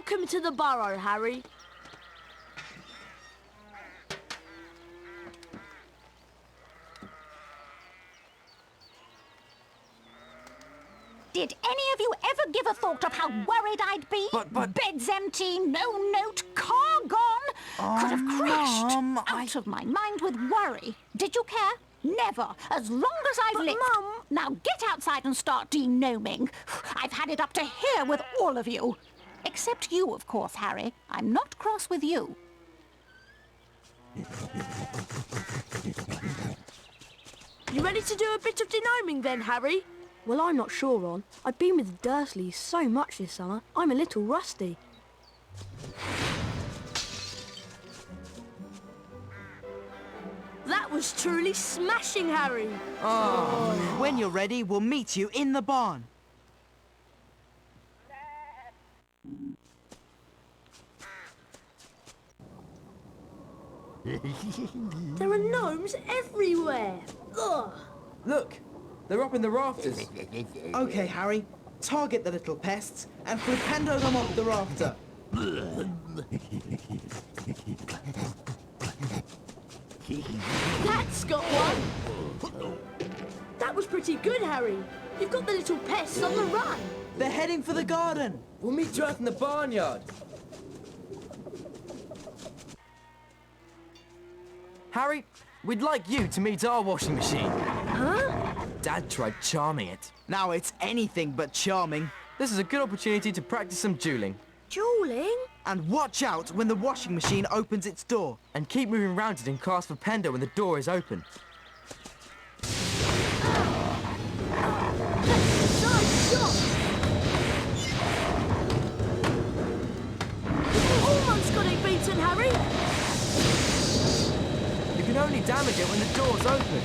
Welcome to the burrow, Harry. Did any of you ever give a thought of how worried I'd be? But... Bed's empty, no note, car gone. Could have crashed. Mum, Out of my mind with worry. Did you care? Never. As long as I've lived. Mum... Now get outside and start denoming. I've had it up to here with all of you. Except you, of course, Harry. I'm not cross with you. You ready to do a bit of denoming then, Harry? Well, I'm not sure, Ron. I've been with the Dursleys so much this summer, I'm a little rusty. That was truly smashing, Harry. When you're ready, we'll meet you in the barn. There are gnomes everywhere. Ugh. Look, they're up in the rafters. Okay, Harry. Target the little pests and flipendo them off the rafter. That's got one. That was pretty good, Harry. You've got the little pests on the run. They're heading for the garden. We'll meet you out in the barnyard. Harry, we'd like you to meet our washing machine. Huh? Dad tried charming it. Now it's anything but charming. This is a good opportunity to practice some dueling. Dueling? And watch out when the washing machine opens its door. And keep moving around it and cast for Pendo when the door is open. Nice shot! Almost got it beaten, Harry. You can only damage it when the door's open.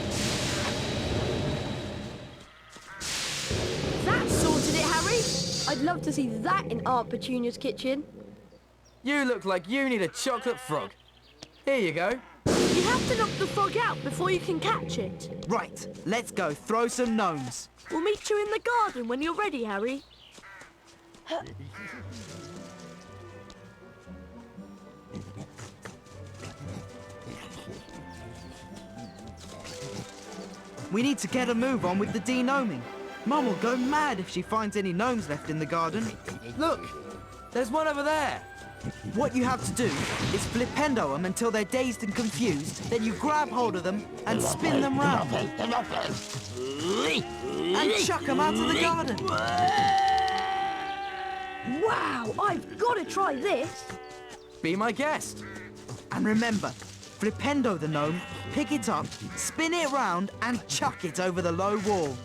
That sorted it, Harry. I'd love to see that in Aunt Petunia's kitchen. You look like you need a chocolate frog. Here you go. You have to knock the frog out before you can catch it. Right, let's go throw some gnomes. We'll meet you in the garden when you're ready, Harry. We need to get a move on with the denoming. Mum will go mad if she finds any gnomes left in the garden. Look, there's one over there. What you have to do is flipendo them until they're dazed and confused, then you grab hold of them and spin them round. And chuck them out of the garden. Wow, I've got to try this. Be my guest. And remember, flipendo the gnome, pick it up, spin it round and chuck it over the low wall.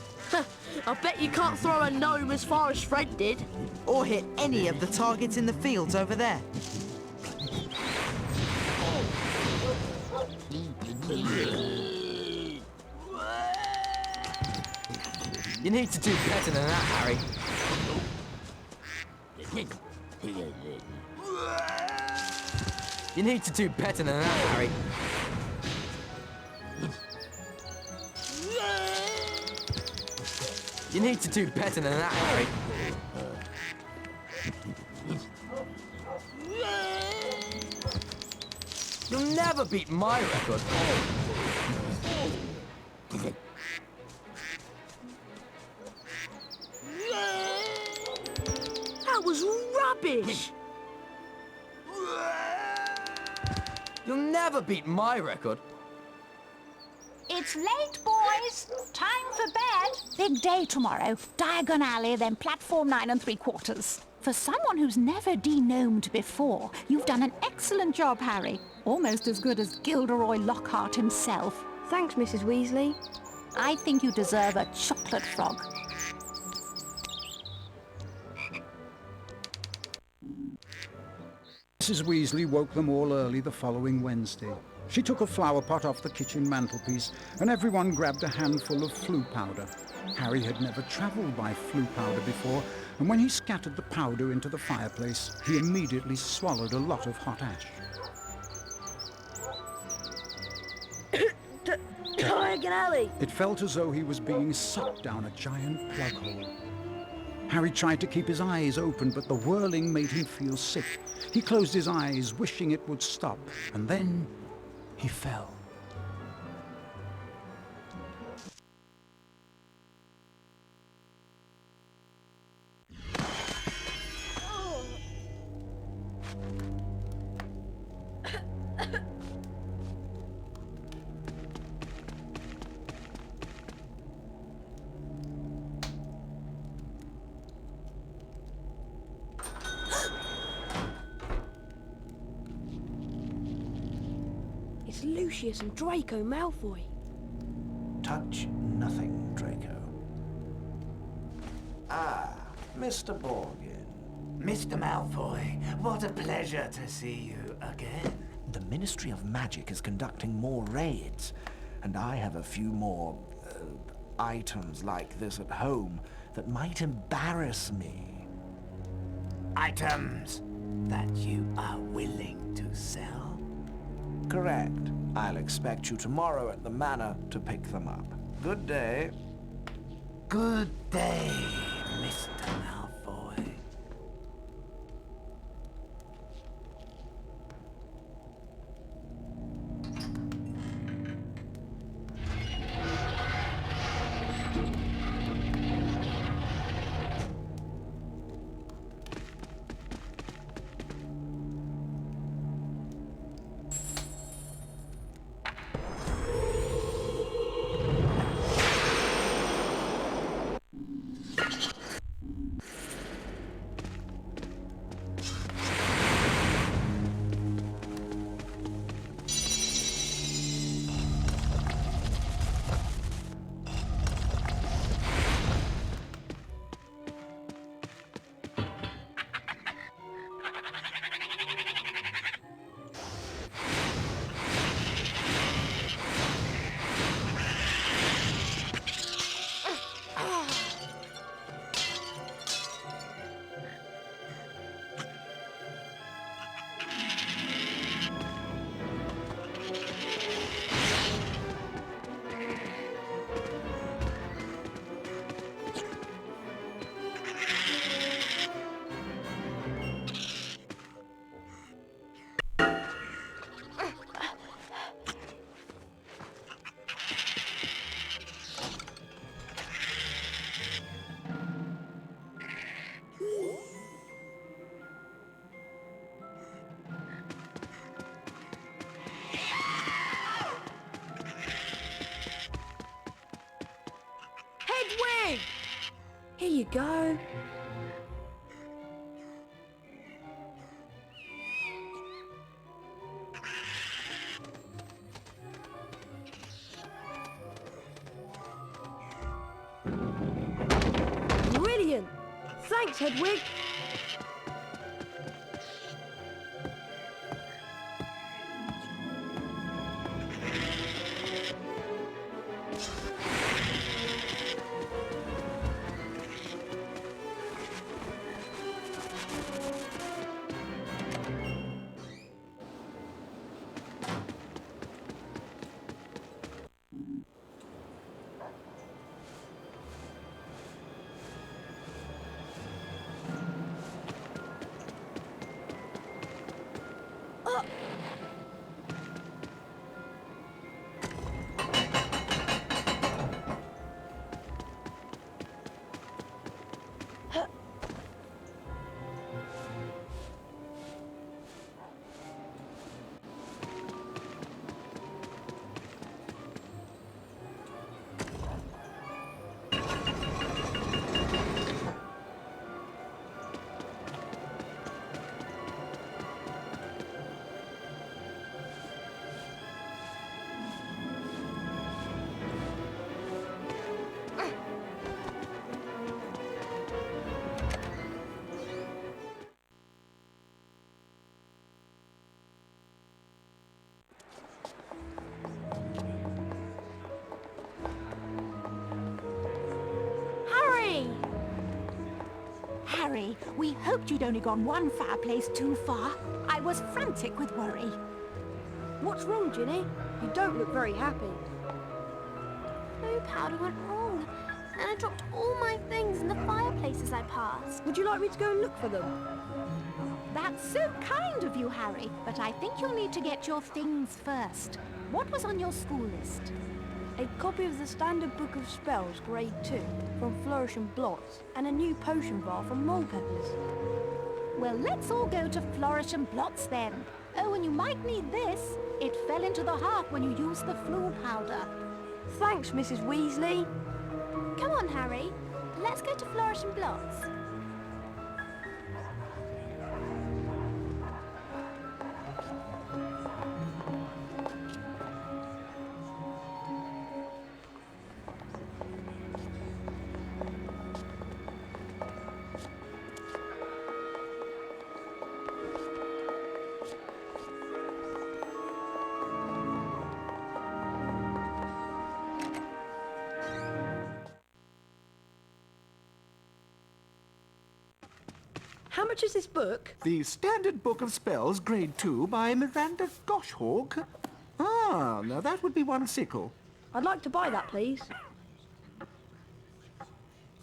I bet you can't throw a gnome as far as Fred did. Or hit any of the targets in the fields over there. You need to do better than that, Harry. You need to do better than that, Harry. You need to do better than that, Harry. You'll never beat my record. That was rubbish. You'll never beat my record. It's late, boys. Time for bed. Big day tomorrow. Diagon Alley, then platform 9 3/4. For someone who's never denomed before, you've done an excellent job, Harry. Almost as good as Gilderoy Lockhart himself. Thanks, Mrs. Weasley. I think you deserve a chocolate frog. Mrs. Weasley woke them all early the following Wednesday. She took a flower pot off the kitchen mantelpiece, and everyone grabbed a handful of flue powder. Harry had never travelled by flue powder before, and when he scattered the powder into the fireplace, he immediately swallowed a lot of hot ash. Diagon Alley. It felt as though he was being sucked down a giant plug hole. Harry tried to keep his eyes open, but the whirling made him feel sick. He closed his eyes, wishing it would stop, and then he fell. It's Lucius and Draco Malfoy. Touch nothing, Draco. Ah, Mr. Borgin. Mr. Malfoy, what a pleasure to see you again. The Ministry of Magic is conducting more raids, and I have a few more items like this at home that might embarrass me. Items that you are willing to sell? Correct. I'll expect you tomorrow at the manor to pick them up. Good day. Good day, Mr. Malfoy. Hedwig! Here you go. Brilliant! Thanks, Hedwig. Harry, we hoped you'd only gone one fireplace too far. I was frantic with worry. What's wrong, Ginny? You don't look very happy. Blue powder went wrong. And I dropped all my things in the fireplaces I passed. Would you like me to go and look for them? That's so kind of you, Harry, but I think you'll need to get your things first. What was on your school list? A copy of the Standard Book of Spells, Grade 2, from Flourish and Blots, and a new potion bar from Mole Peppers. Well, let's all go to Flourish and Blots then. Oh, and you might need this. It fell into the hearth when you used the flu powder. Thanks, Mrs. Weasley. Come on, Harry. Let's go to Flourish and Blots. How much is this book? The Standard Book of Spells, Grade 2, by Miranda Goshawk. Ah, now that would be one sickle. I'd like to buy that, please.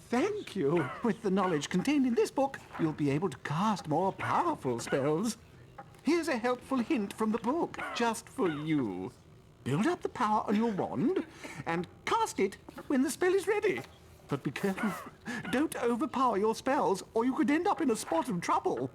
Thank you. With the knowledge contained in this book, you'll be able to cast more powerful spells. Here's a helpful hint from the book, just for you. Build up the power on your wand and cast it when the spell is ready. But be careful. Don't overpower your spells, or you could end up in a spot of trouble.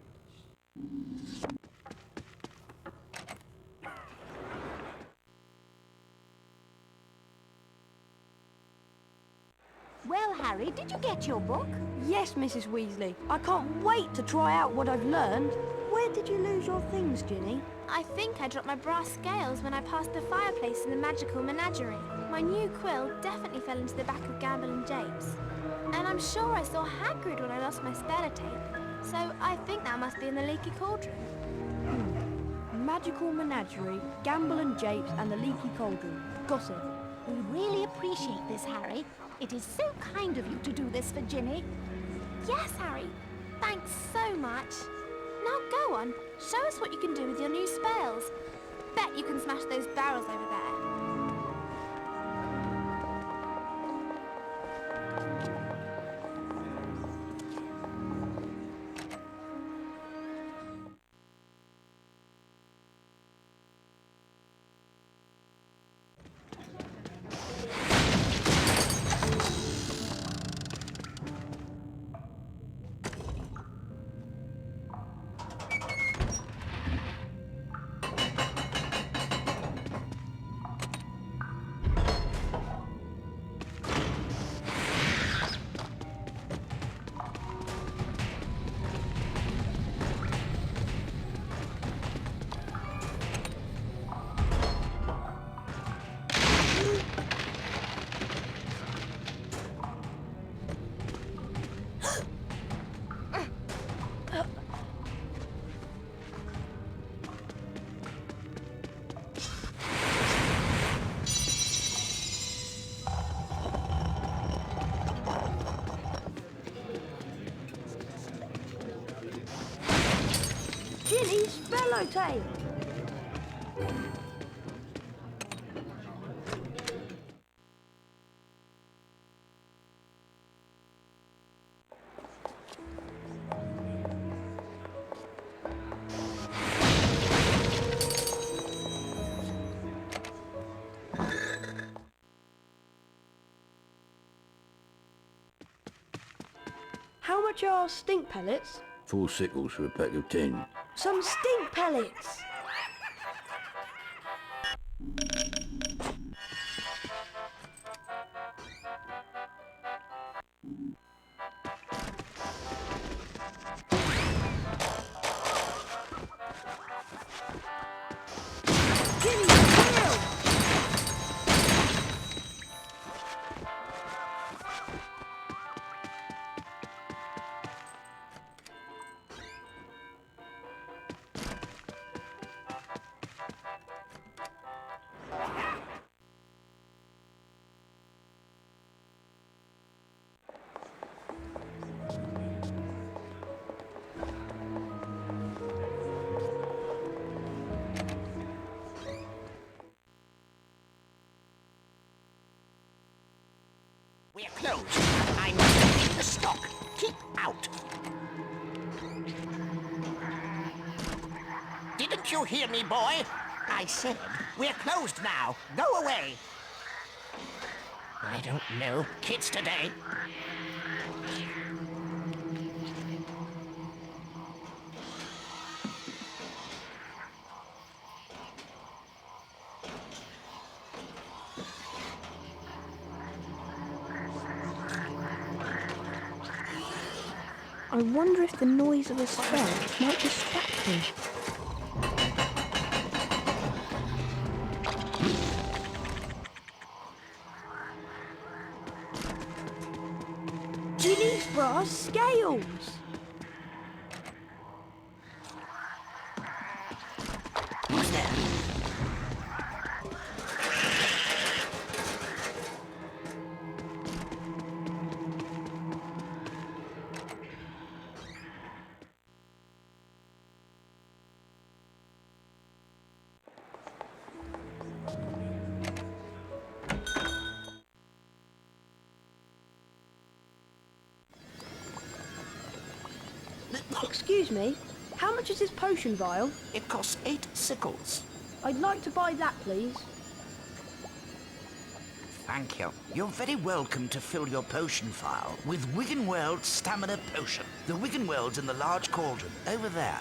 Well, Harry, did you get your book? Yes, Mrs. Weasley. I can't wait to try out what I've learned. Where did you lose your things, Ginny? I think I dropped my brass scales when I passed the fireplace in the magical menagerie. My new quill definitely fell into the back of Gamble and Japes. And I'm sure I saw Hagrid when I lost my speller tape. So I think that must be in the leaky cauldron. Magical Menagerie, Gamble and Japes, and the Leaky Cauldron. Got it. We really appreciate this, Harry. It is so kind of you to do this for Ginny. Yes, Harry. Thanks so much. Now go on. Show us what you can do with your new spells. Bet you can smash those barrels over there. Ginny's Spellotape! How much are stink pellets? 4 sickles for a pack of 10. Some stink pellets! Ginny, chill! Don't you hear me, boy? I said, we're closed now. Go away. I don't know kids today. I wonder if the noise of a spell might distract him. Ginny's brass scales! Who's there? Excuse me, how much is this potion vial? It costs 8 sickles. I'd like to buy that, please. Thank you. You're very welcome to fill your potion vial with Wiggenweld's Stamina Potion. The Wiggenweld's in the large cauldron, over there.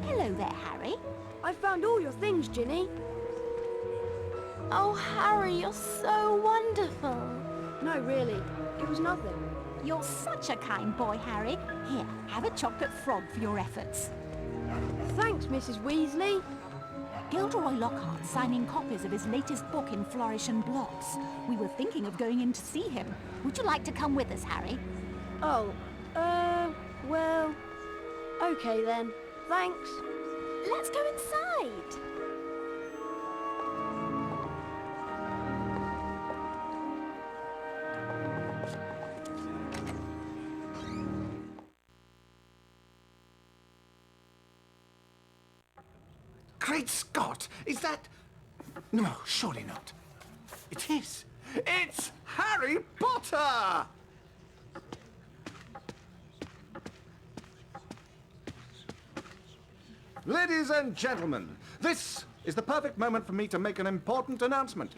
Hello there, Harry. I found all your things, Ginny. Oh, Harry, you're so wonderful. No, really, it was nothing. You're such a kind boy, Harry. Here, have a chocolate frog for your efforts. Thanks, Mrs. Weasley. Gilderoy Lockhart's signing copies of his latest book in Flourish and Blots. We were thinking of going in to see him. Would you like to come with us, Harry? Oh, well, okay then. Thanks. Let's go inside. Great Scott! Is that... No, surely not. It is. It's Harry Potter! Ladies and gentlemen, this is the perfect moment for me to make an important announcement.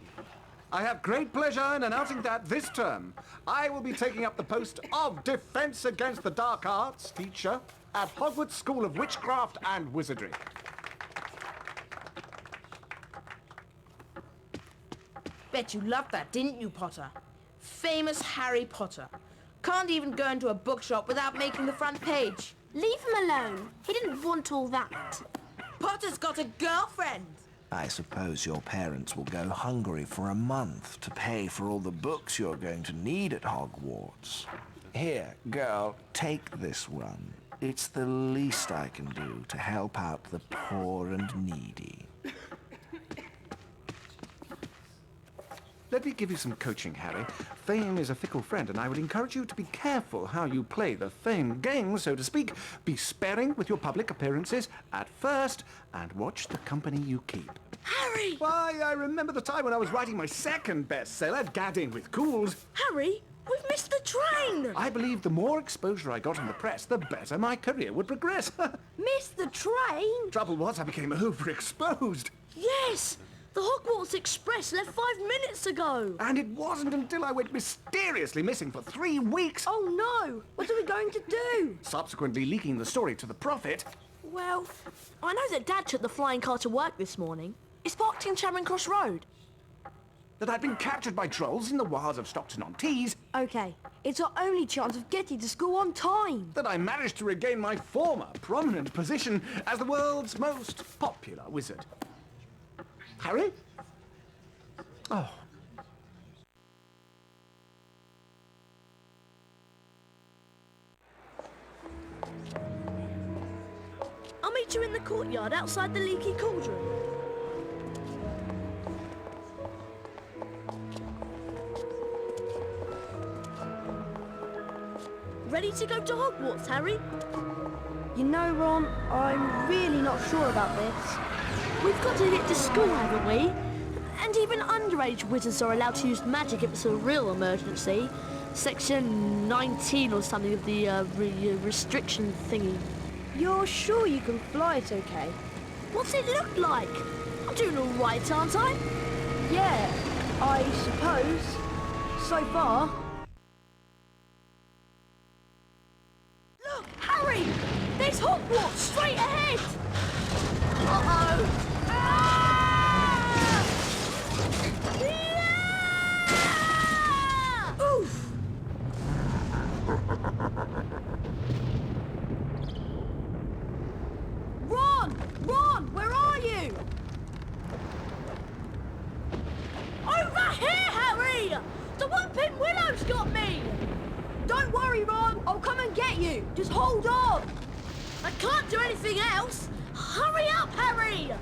I have great pleasure in announcing that this term, I will be taking up the post of Defense Against the Dark Arts teacher at Hogwarts School of Witchcraft and Wizardry. Bet you loved that, didn't you, Potter? Famous Harry Potter. Can't even go into a bookshop without making the front page. Leave him alone. He didn't want all that. Potter's got a girlfriend. I suppose your parents will go hungry for a month to pay for all the books you're going to need at Hogwarts. Here, girl, take this one. It's the least I can do to help out the poor and needy. Let me give you some coaching, Harry. Fame is a fickle friend, and I would encourage you to be careful how you play the fame game, so to speak. Be sparing with your public appearances at first, and watch the company you keep. Harry! Why, I remember the time when I was writing my second bestseller, Gadding with Cools. Harry, we've missed the train! I believe the more exposure I got in the press, the better my career would progress. Missed the train? Trouble was, I became overexposed. Yes! The Hogwarts Express left 5 minutes ago! And it wasn't until I went mysteriously missing for 3 weeks. Oh no! What are we going to do? Subsequently leaking the story to the Prophet. Well, I know that Dad took the flying car to work this morning. It's parked in Charing Cross Road. That I'd been captured by trolls in the wilds of Stockton-on-Tees. Okay, it's our only chance of getting to school on time. That I managed to regain my former prominent position as the world's most popular wizard. Harry? Oh. I'll meet you in the courtyard outside the leaky cauldron. ready to go to Hogwarts, Harry? You know, Ron, I'm really not sure about this. We've got to get to school, haven't we? And even underage wizards are allowed to use magic if it's a real emergency. Section 19 or something of the restriction thingy. You're sure you can fly it okay? What's it look like? I'm doing all right, aren't I? Yeah, I suppose. So far. Look, Harry! There's Hogwarts straight ahead! Uh-oh! Ah! Yeah! Oof! Ron! Ron, where are you? Over here, Harry! The Whooping Willow's got me! Don't worry, Ron. I'll come and get you. Just hold on. I can't do anything else. Hurry up, Harry!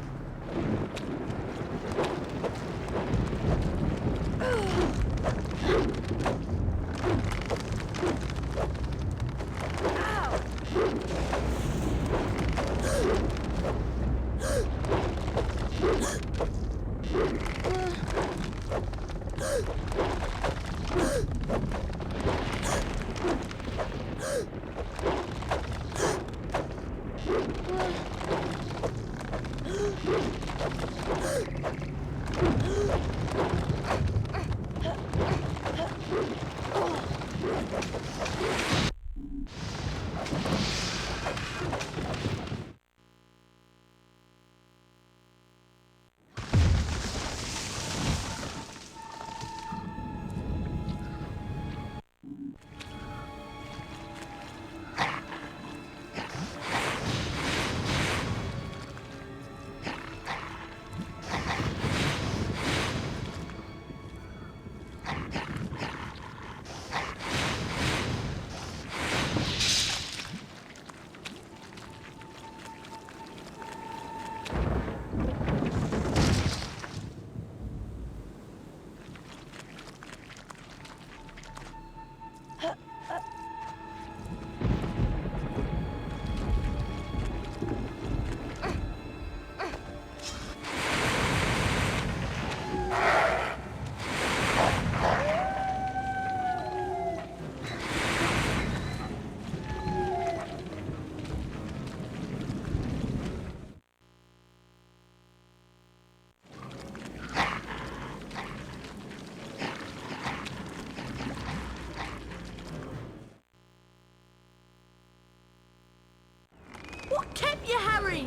What kept you, Harry?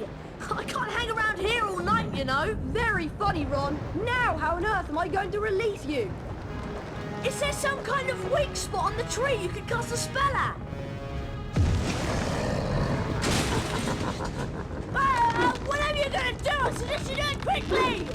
I can't hang around here all night, you know. Very funny, Ron. Now, how on earth am I going to release you? Is there some kind of weak spot on the tree you could cast a spell at? Whatever you're gonna do, I suggest you do it quickly!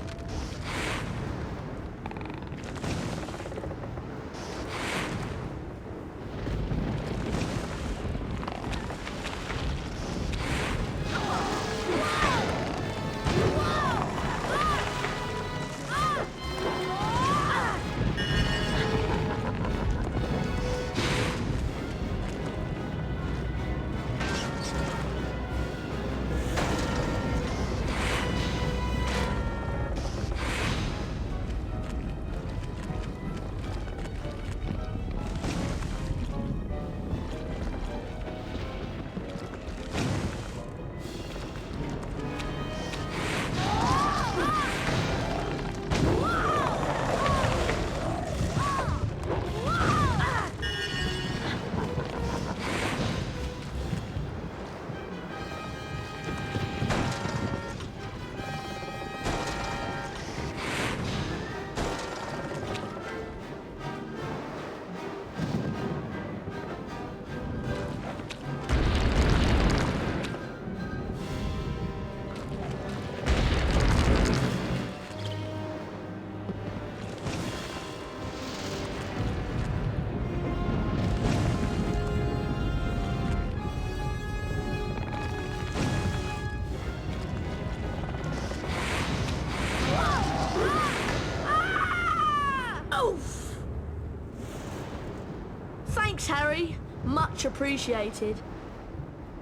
Thanks, Harry. Much appreciated.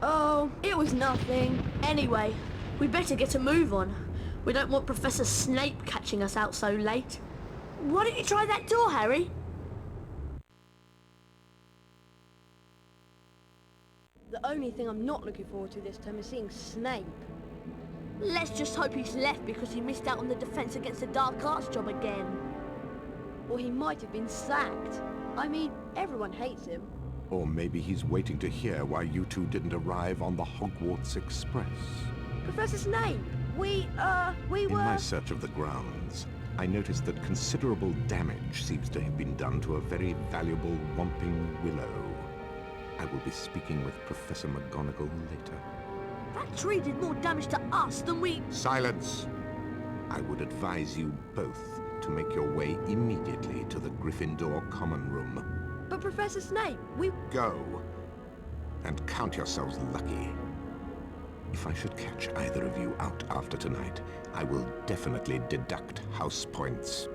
Oh, it was nothing. Anyway, we better get a move on. We don't want Professor Snape catching us out so late. Why don't you try that door, Harry? The only thing I'm not looking forward to this term is seeing Snape. Let's just hope he's left because he missed out on the defense against the dark arts job again. Or he might have been sacked. I mean, everyone hates him. Or maybe he's waiting to hear why you two didn't arrive on the Hogwarts Express. Professor Snape, we were... In my search of the grounds, I noticed that considerable damage seems to have been done to a very valuable Whomping Willow. I will be speaking with Professor McGonagall later. That tree did more damage to us than we... Silence! I would advise you both to make your way immediately to the Gryffindor Common Room. But Professor Snape, we... Go, and count yourselves lucky. If I should catch either of you out after tonight, I will definitely deduct house points.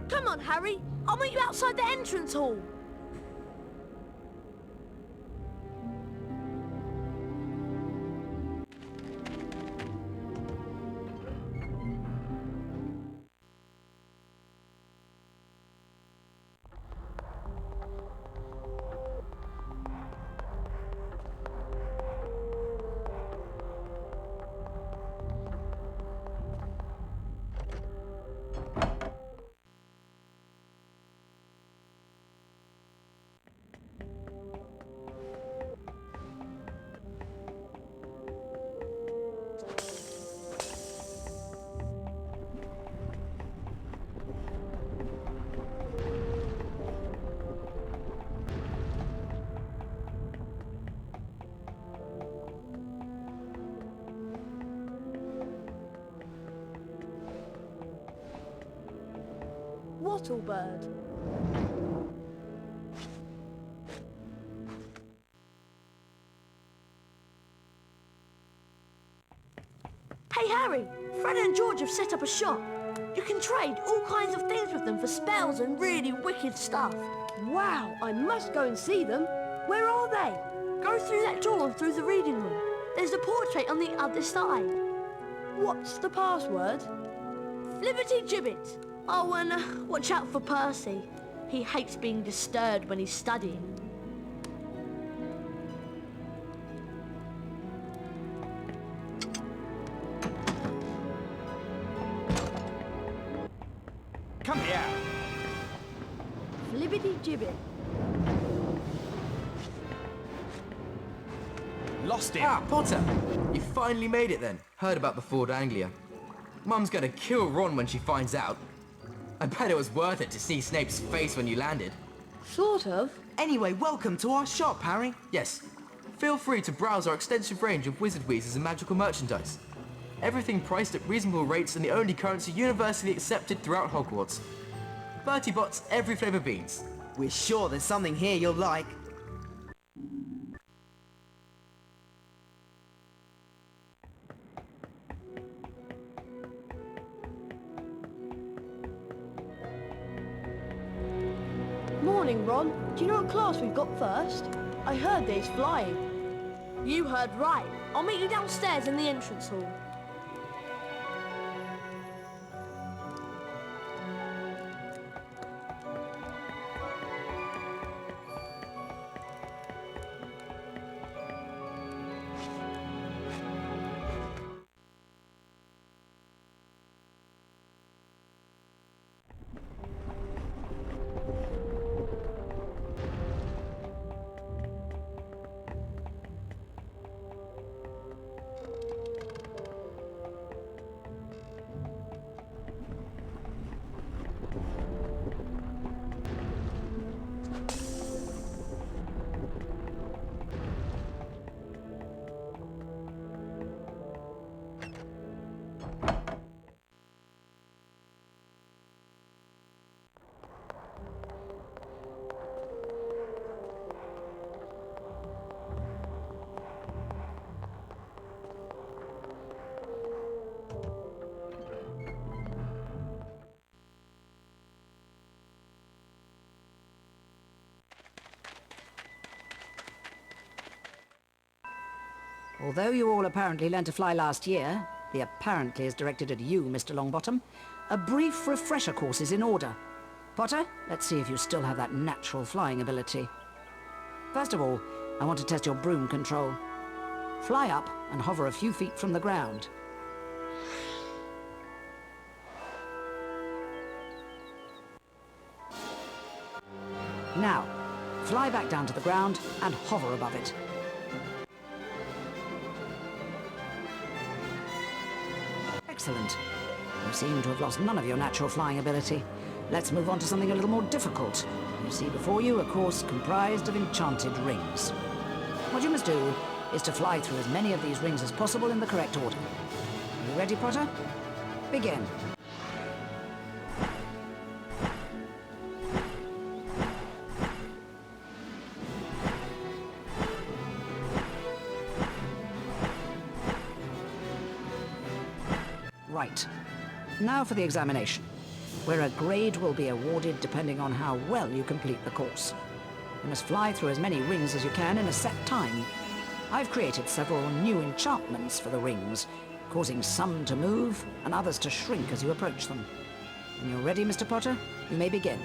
Come on, Harry. I'll meet you outside the entrance hall. Wattlebird. Hey, Harry. Fred and George have set up a shop. You can trade all kinds of things with them for spells and really wicked stuff. Wow, I must go and see them. Where are they? Go through that door and through the reading room. There's a portrait on the other side. What's the password? Flibbity Gibbet. Oh, and watch out for Percy. He hates being disturbed when he's studying. Come here. Flibbity Gibbet. Lost him. Ah, Potter. You finally made it then. Heard about the Ford Anglia. Mum's gonna kill Ron when she finds out. I bet it was worth it to see Snape's face when you landed. Sort of. Anyway, welcome to our shop, Harry. Yes. Feel free to browse our extensive range of wizard wheezes and magical merchandise. Everything priced at reasonable rates and the only currency universally accepted throughout Hogwarts. 30 bots, every flavour beans. We're sure there's something here you'll like. Morning, Ron. Do you know what class we've got first? I heard there's flying. You heard right. I'll meet you downstairs in the entrance hall. Although you all apparently learned to fly last year, the apparently is directed at you, Mr. Longbottom, a brief refresher course is in order. Potter, let's see if you still have that natural flying ability. First of all, I want to test your broom control. Fly up and hover a few feet from the ground. Now, fly back down to the ground and hover above it. Excellent. You seem to have lost none of your natural flying ability. Let's move on to something a little more difficult. You see before you a course comprised of enchanted rings. What you must do is to fly through as many of these rings as possible in the correct order. You ready, Potter? Begin. Right. Now for the examination, where a grade will be awarded depending on how well you complete the course. You must fly through as many rings as you can in a set time. I've created several new enchantments for the rings, causing some to move and others to shrink as you approach them. When you're ready, Mr. Potter, you may begin.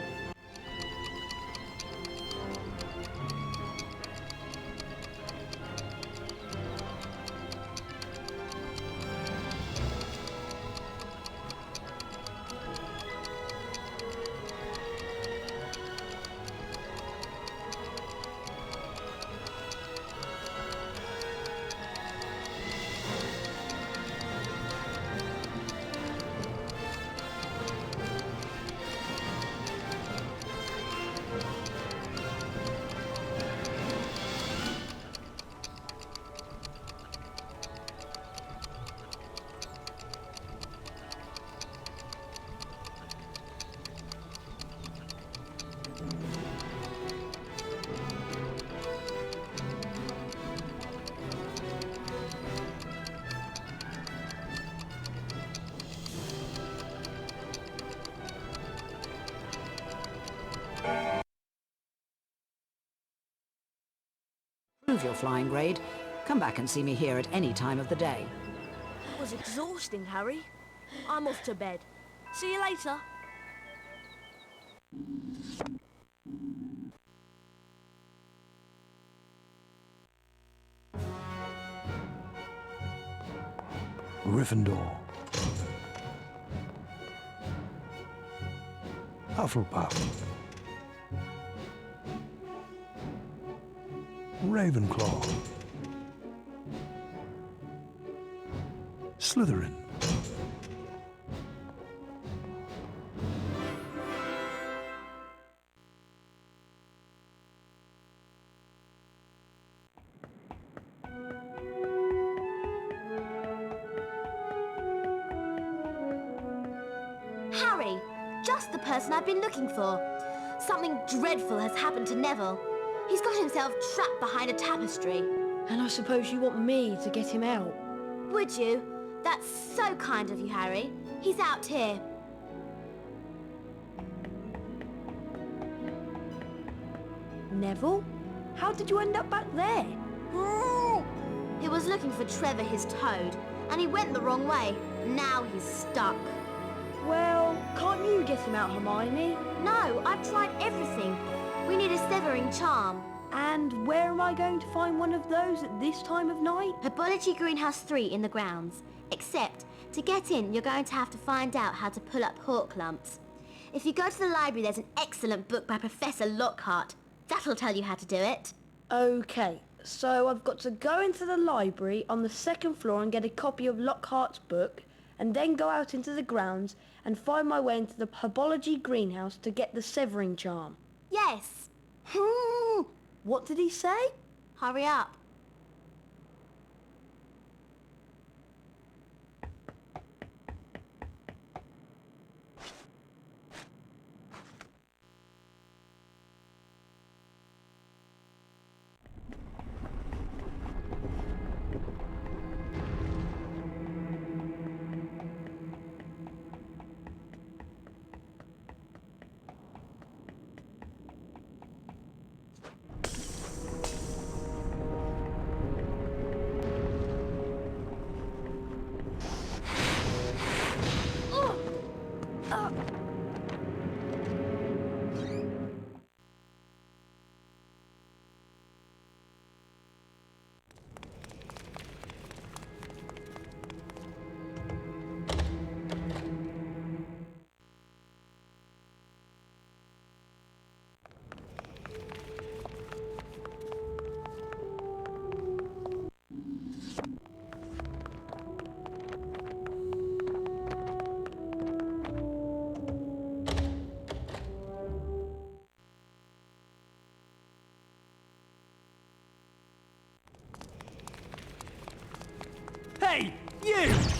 Prove your flying grade. Come back and see me here at any time of the day. It was exhausting, Harry. I'm off to bed. See you later. Gryffindor. Hufflepuff. Ravenclaw. Slytherin. Harry, just the person I've been looking for. Something dreadful has happened to Neville. He's got himself trapped behind a tapestry. And I suppose you want me to get him out? Would you? That's so kind of you, Harry. He's out here. Neville? How did you end up back there? He was looking for Trevor, his toad, and he went the wrong way. Now he's stuck. Well, can't you get him out, Hermione? No, I've tried everything. We need a severing charm. And where am I going to find one of those at this time of night? Herbology Greenhouse 3 in the grounds. Except, to get in, you're going to have to find out how to pull up hawk lumps. If you go to the library, there's an excellent book by Professor Lockhart. That'll tell you how to do it. Okay, so I've got to go into the library on the second floor and get a copy of Lockhart's book, and then go out into the grounds and find my way into the Herbology Greenhouse to get the severing charm. Yes. What did he say? Hurry up. Hey, you!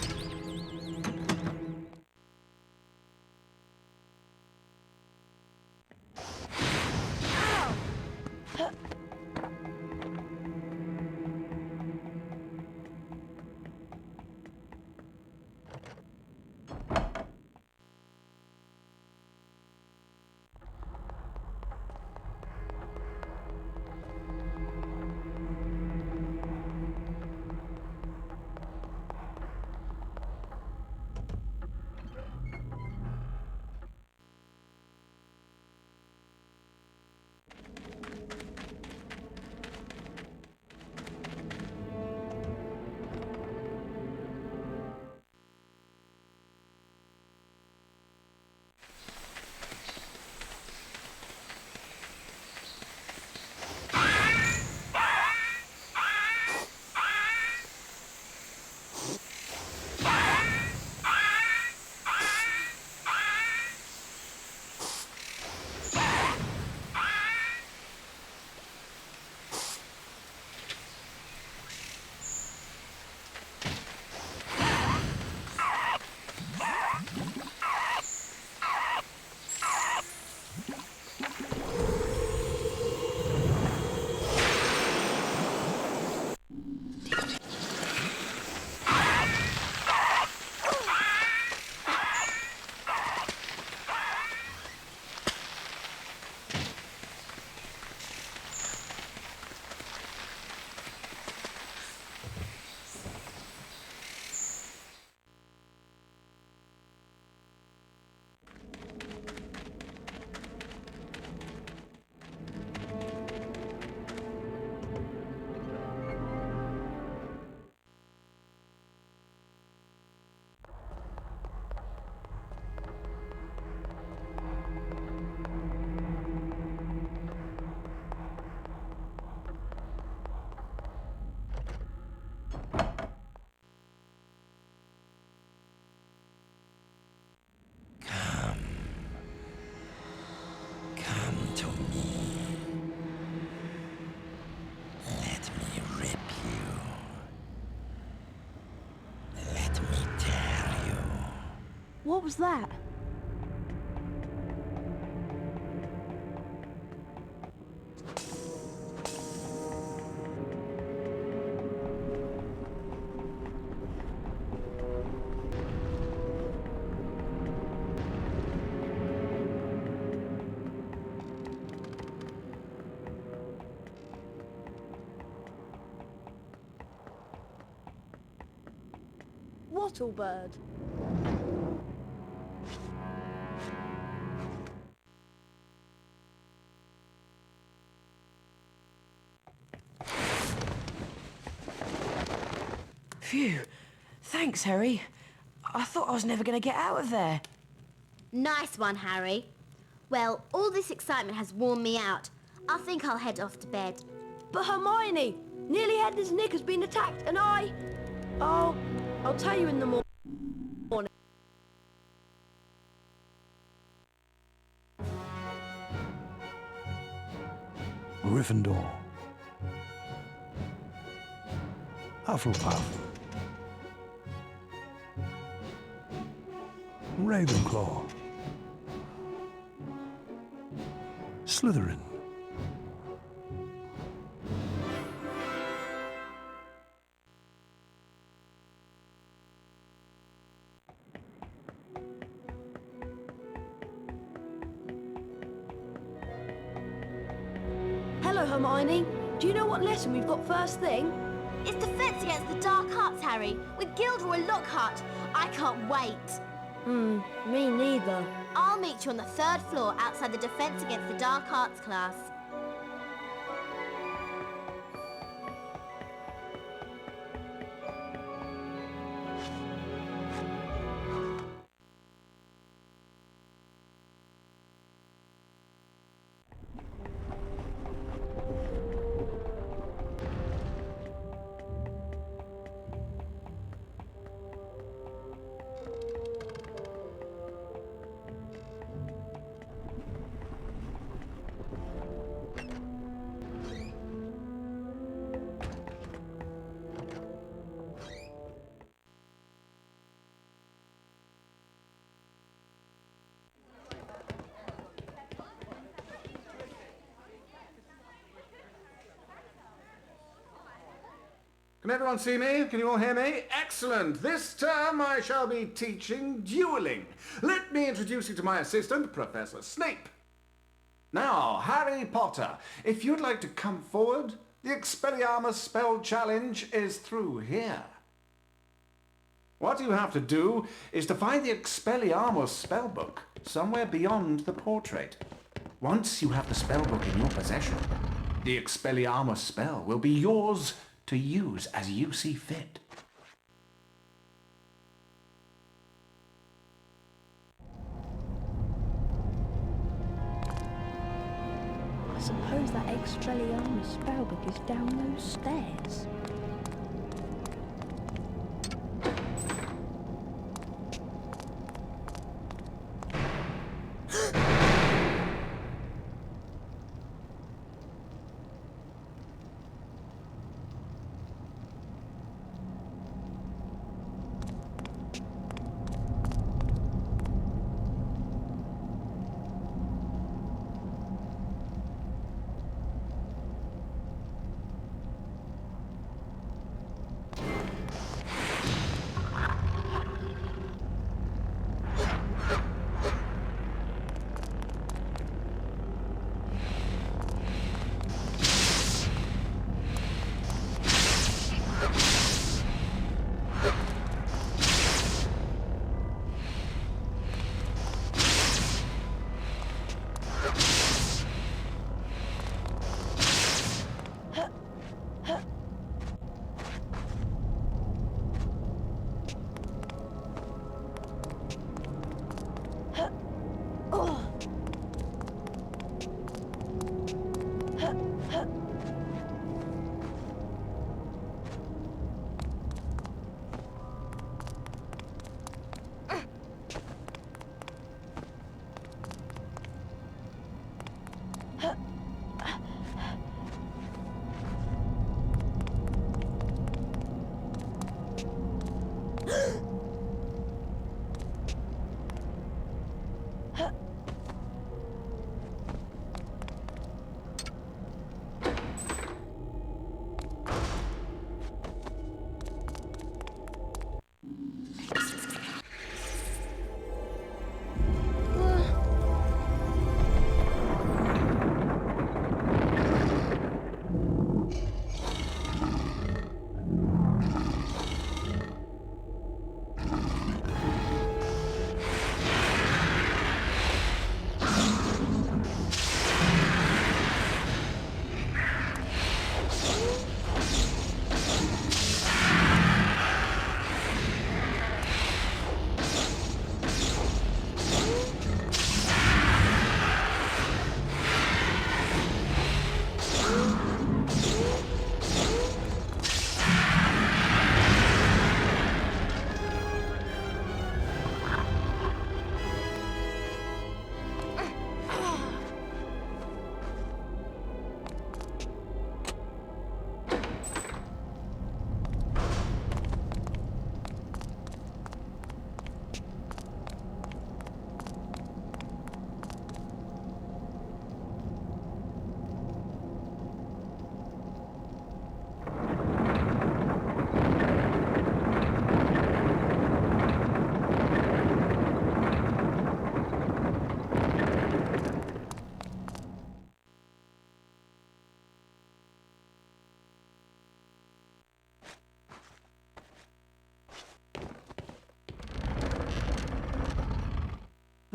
What was that? Wattle bird. Phew. Thanks, Harry. I thought I was never going to get out of there. Nice one, Harry. Well, all this excitement has worn me out. I think I'll head off to bed. But Hermione! Nearly Headless Nick has been attacked and Oh, I'll tell you in the morning. Gryffindor. Hufflepuff. Ravenclaw. Slytherin. Hello, Hermione. Do you know what lesson we've got first thing? It's defense against the dark arts, Harry, with Gilderoy Lockhart. I can't wait. Me neither. I'll meet you on the 3rd floor outside the Defense Against the Dark Arts class. Can everyone see me? Can you all hear me? Excellent! This term I shall be teaching dueling. Let me introduce you to my assistant, Professor Snape. Now, Harry Potter, if you'd like to come forward, the Expelliarmus Spell Challenge is through here. What you have to do is to find the Expelliarmus spellbook somewhere beyond the portrait. Once you have the spellbook in your possession, the Expelliarmus spell will be yours to use as you see fit. I suppose that Expelliarmus spellbook is down those stairs.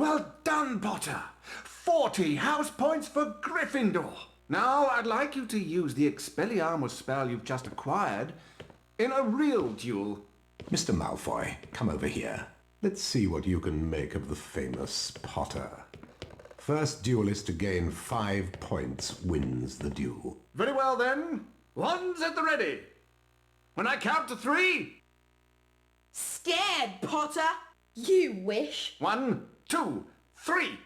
Well done, Potter! 40 house points for Gryffindor! Now, I'd like you to use the Expelliarmus spell you've just acquired in a real duel. Mr. Malfoy, come over here. Let's see what you can make of the famous Potter. First duelist to gain 5 points wins the duel. Very well, then. One's at the ready. When I count to 3... Scared, Potter? You wish. 1, 2, 3.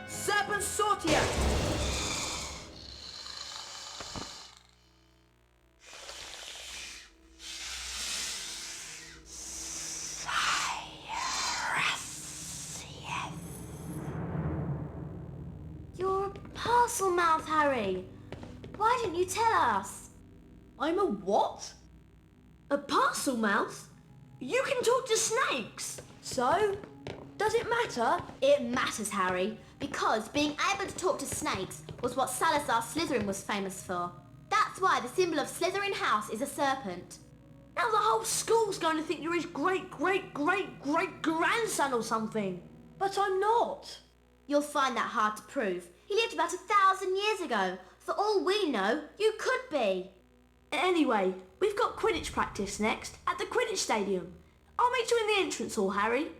Serpent Sortia! You're a parcel mouth, Harry. Why didn't you tell us? I'm a what? A parcel mouth? You can talk to snakes! So? Does it matter? It matters, Harry, because being able to talk to snakes was what Salazar Slytherin was famous for. That's why the symbol of Slytherin House is a serpent. Now the whole school's going to think you're his great-great-great-great-grandson or something. But I'm not. You'll find that hard to prove. He lived about 1,000 years ago. For all we know, you could be. Anyway, we've got Quidditch practice next at the Quidditch Stadium. I'll meet you in the entrance hall, Harry.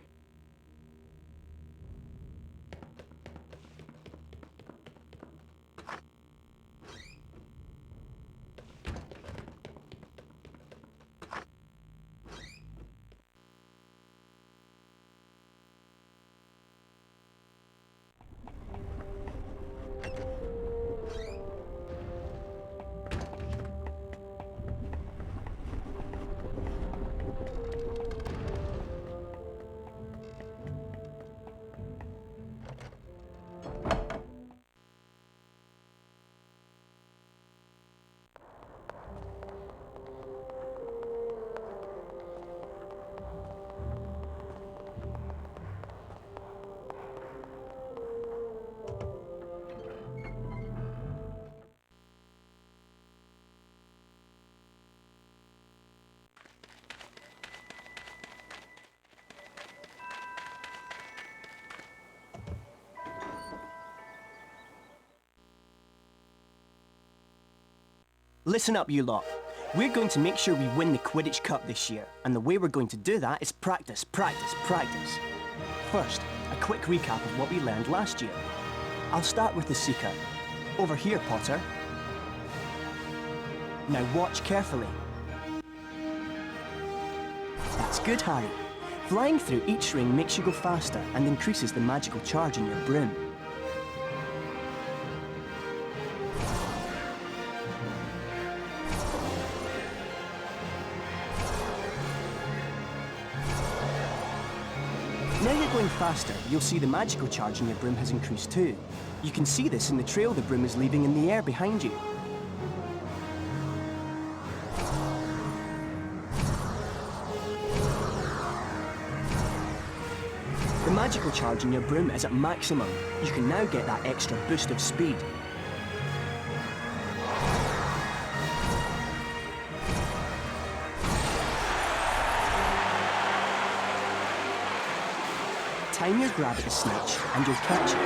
Listen up, you lot. We're going to make sure we win the Quidditch Cup this year, and the way we're going to do that is practice, practice, practice. First, a quick recap of what we learned last year. I'll start with the Seeker. Over here, Potter. Now watch carefully. That's good, Harry. Flying through each ring makes you go faster and increases the magical charge in your broom. Now you're going faster, you'll see the magical charge in your broom has increased too. You can see this in the trail the broom is leaving in the air behind you. The magical charge in your broom is at maximum. You can now get that extra boost of speed. Time your grab at the snitch and you'll catch it.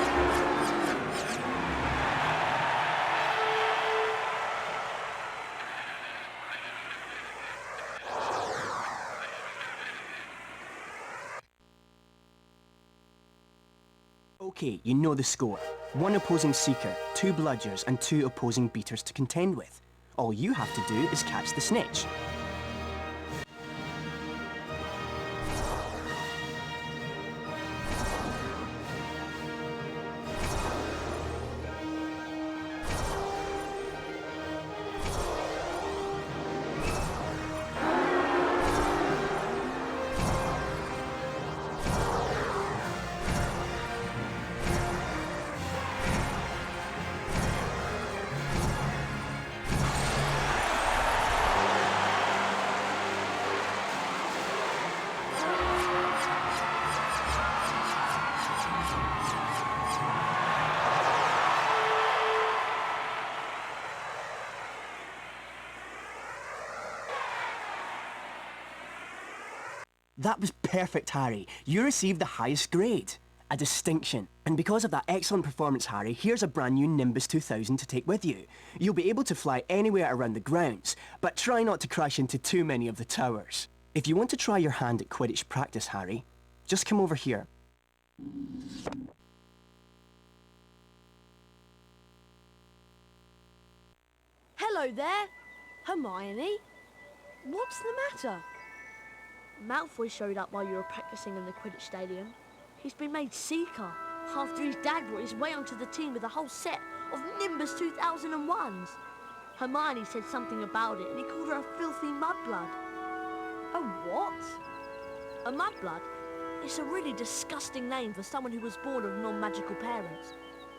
Okay, you know the score. 1 opposing Seeker, 2 Bludgers and 2 opposing Beaters to contend with. All you have to do is catch the snitch. That was perfect, Harry. You received the highest grade. A distinction. And because of that excellent performance, Harry, here's a brand new Nimbus 2000 to take with you. You'll be able to fly anywhere around the grounds, but try not to crash into too many of the towers. If you want to try your hand at Quidditch practice, Harry, just come over here. Hello there, Hermione. What's the matter? Malfoy showed up while you were practicing in the Quidditch stadium. He's been made Seeker after his dad brought his way onto the team with a whole set of Nimbus 2001s. Hermione said something about it and he called her a filthy mudblood. A what? A mudblood? It's a really disgusting name for someone who was born of non-magical parents.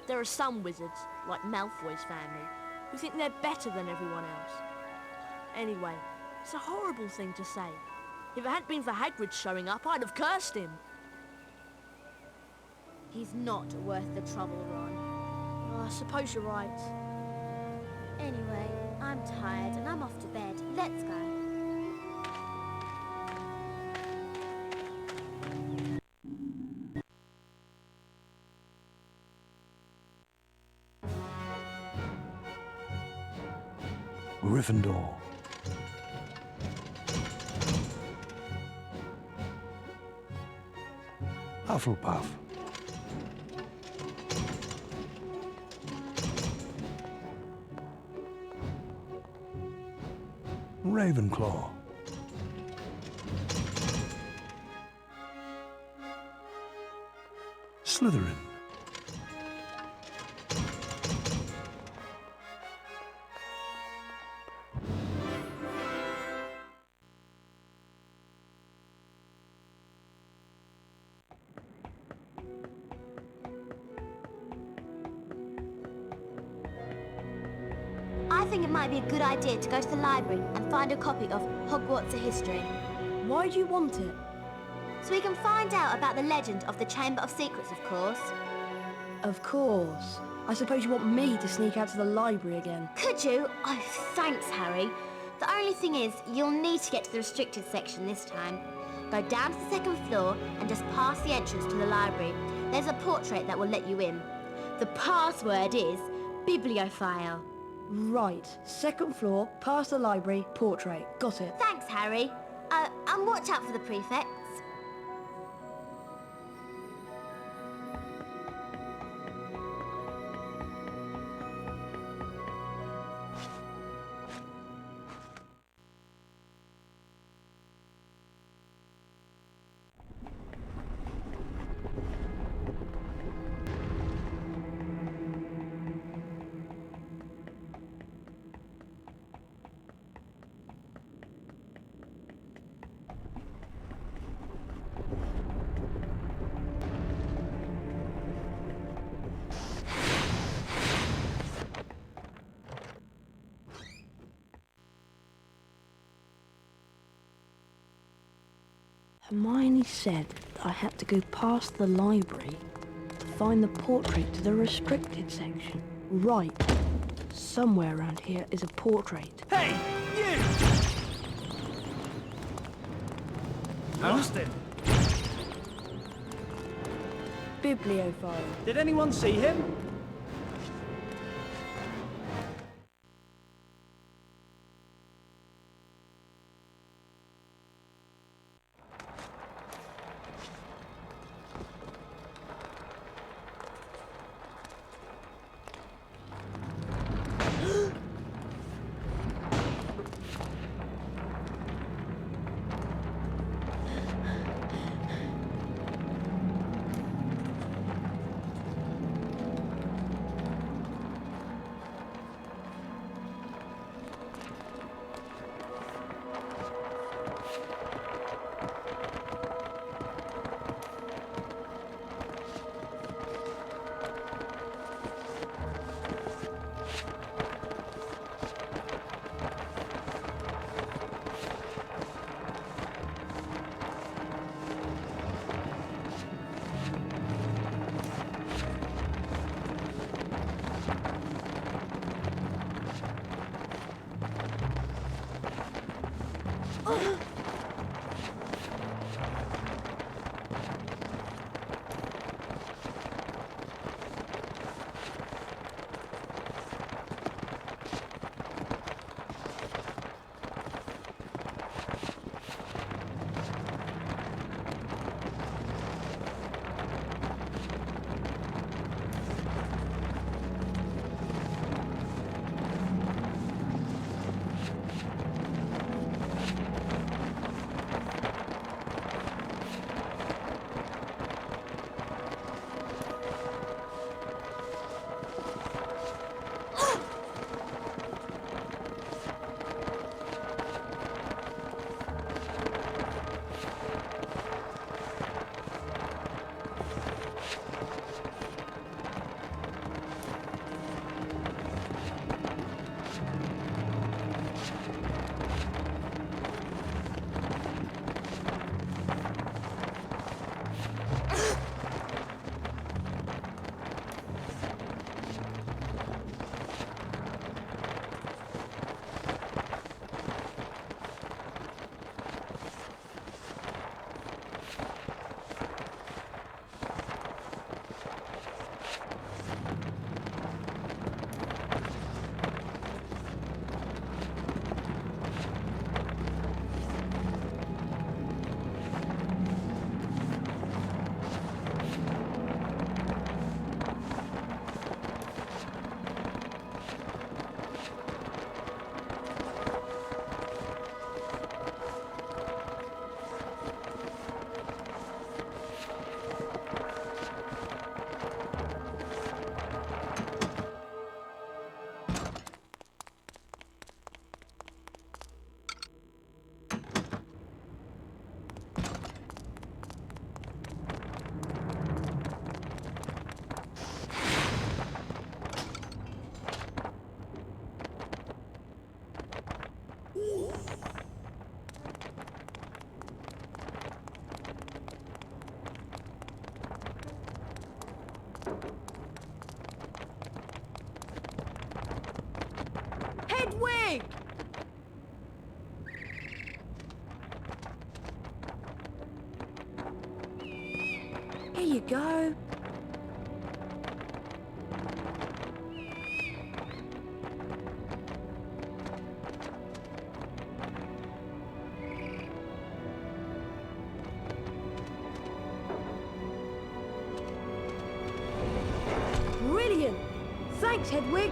There are some wizards, like Malfoy's family, who think they're better than everyone else. Anyway, it's a horrible thing to say. If it hadn't been for Hagrid showing up, I'd have cursed him. He's not worth the trouble, Ron. Oh, I suppose you're right. Anyway, I'm tired and I'm off to bed. Let's go. Gryffindor. Hufflepuff. Ravenclaw. Slytherin. I think it might be a good idea to go to the library and find a copy of Hogwarts: A History. Why do you want it? So we can find out about the legend of the Chamber of Secrets, of course. Of course. I suppose you want me to sneak out to the library again. Could you? Oh, thanks, Harry. The only thing is, you'll need to get to the restricted section this time. Go down to the second floor and just pass the entrance to the library. There's a portrait that will let you in. The password is bibliophile. Right. Second floor, past the library, portrait. Got it. Thanks, Harry. And watch out for the prefects. Hermione said that I had to go past the library to find the portrait to the restricted section. Right. Somewhere around here is a portrait. Hey, you! Lost him. Bibliophile. Did anyone see him? you go. Brilliant! Thanks, Hedwig.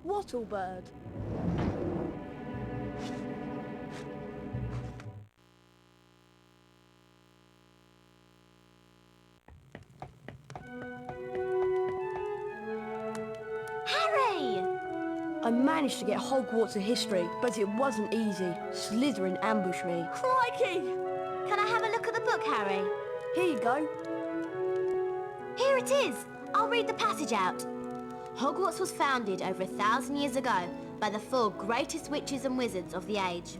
Wattlebird. Harry! I managed to get Hogwarts a history, but it wasn't easy. Slytherin ambushed me. Crikey! Can I have a look at the book, Harry? Here you go. Here it is! I'll read the passage out. Hogwarts was founded over 1,000 years ago by the 4 greatest witches and wizards of the age.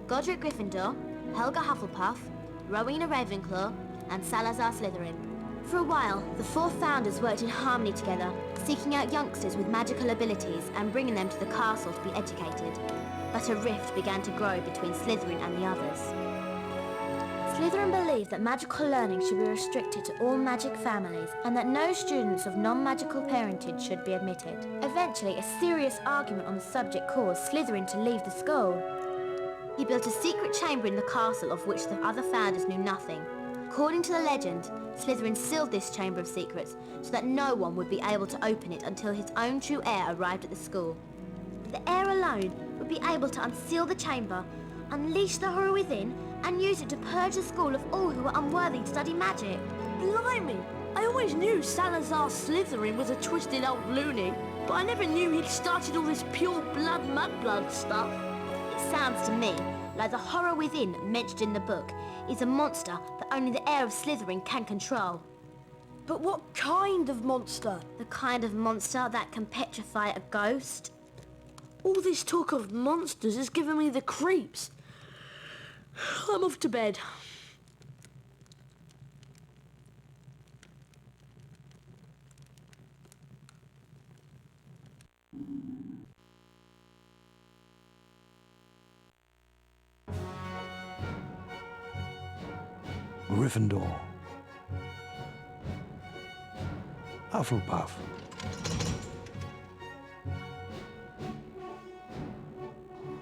Godric Gryffindor, Helga Hufflepuff, Rowena Ravenclaw, and Salazar Slytherin. For a while, the 4 founders worked in harmony together, seeking out youngsters with magical abilities and bringing them to the castle to be educated. But a rift began to grow between Slytherin and the others. Slytherin believed that magical learning should be restricted to all magic families and that no students of non-magical parentage should be admitted. Eventually, a serious argument on the subject caused Slytherin to leave the school. He built a secret chamber in the castle of which the other founders knew nothing. According to the legend, Slytherin sealed this chamber of secrets so that no one would be able to open it until his own true heir arrived at the school. The heir alone would be able to unseal the chamber, unleash the horror within, and use it to purge the school of all who were unworthy to study magic. Blimey! I always knew Salazar Slytherin was a twisted old loony, but I never knew he'd started all this pure blood mudblood stuff. It sounds to me like the horror within mentioned in the book is a monster that only the heir of Slytherin can control. But what kind of monster? The kind of monster that can petrify a ghost. All this talk of monsters is giving me the creeps. I'm off to bed. Gryffindor. Hufflepuff.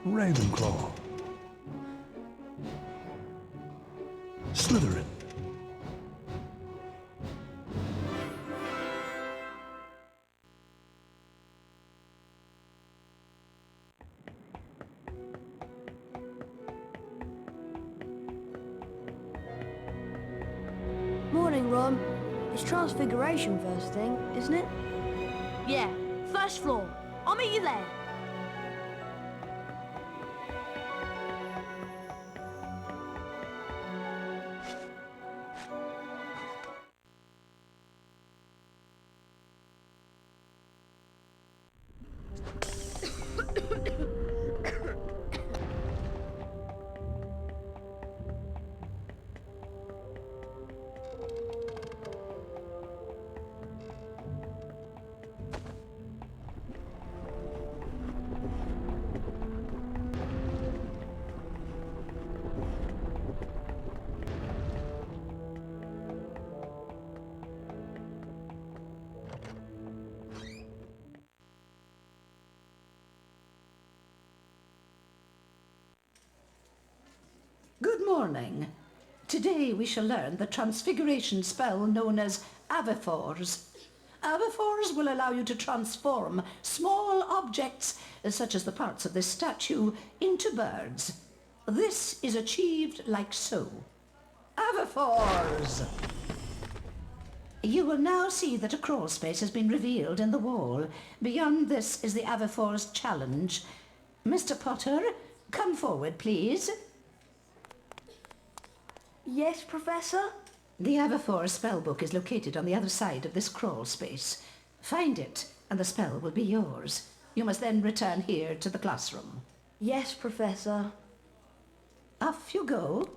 Ravenclaw. Slytherin. Morning, Ron. It's Transfiguration first thing, isn't it? Yeah, first floor. I'll meet you there. Good morning. Today we shall learn the transfiguration spell known as Avifors. Avifors will allow you to transform small objects, such as the parts of this statue, into birds. This is achieved like so. Avifors! You will now see that a crawl space has been revealed in the wall. Beyond this is the Avifors challenge. Mr. Potter, come forward, please. Yes, Professor? The Avifors spellbook is located on the other side of this crawl space. Find it, and the spell will be yours. You must then return here to the classroom. Yes, Professor. Off you go.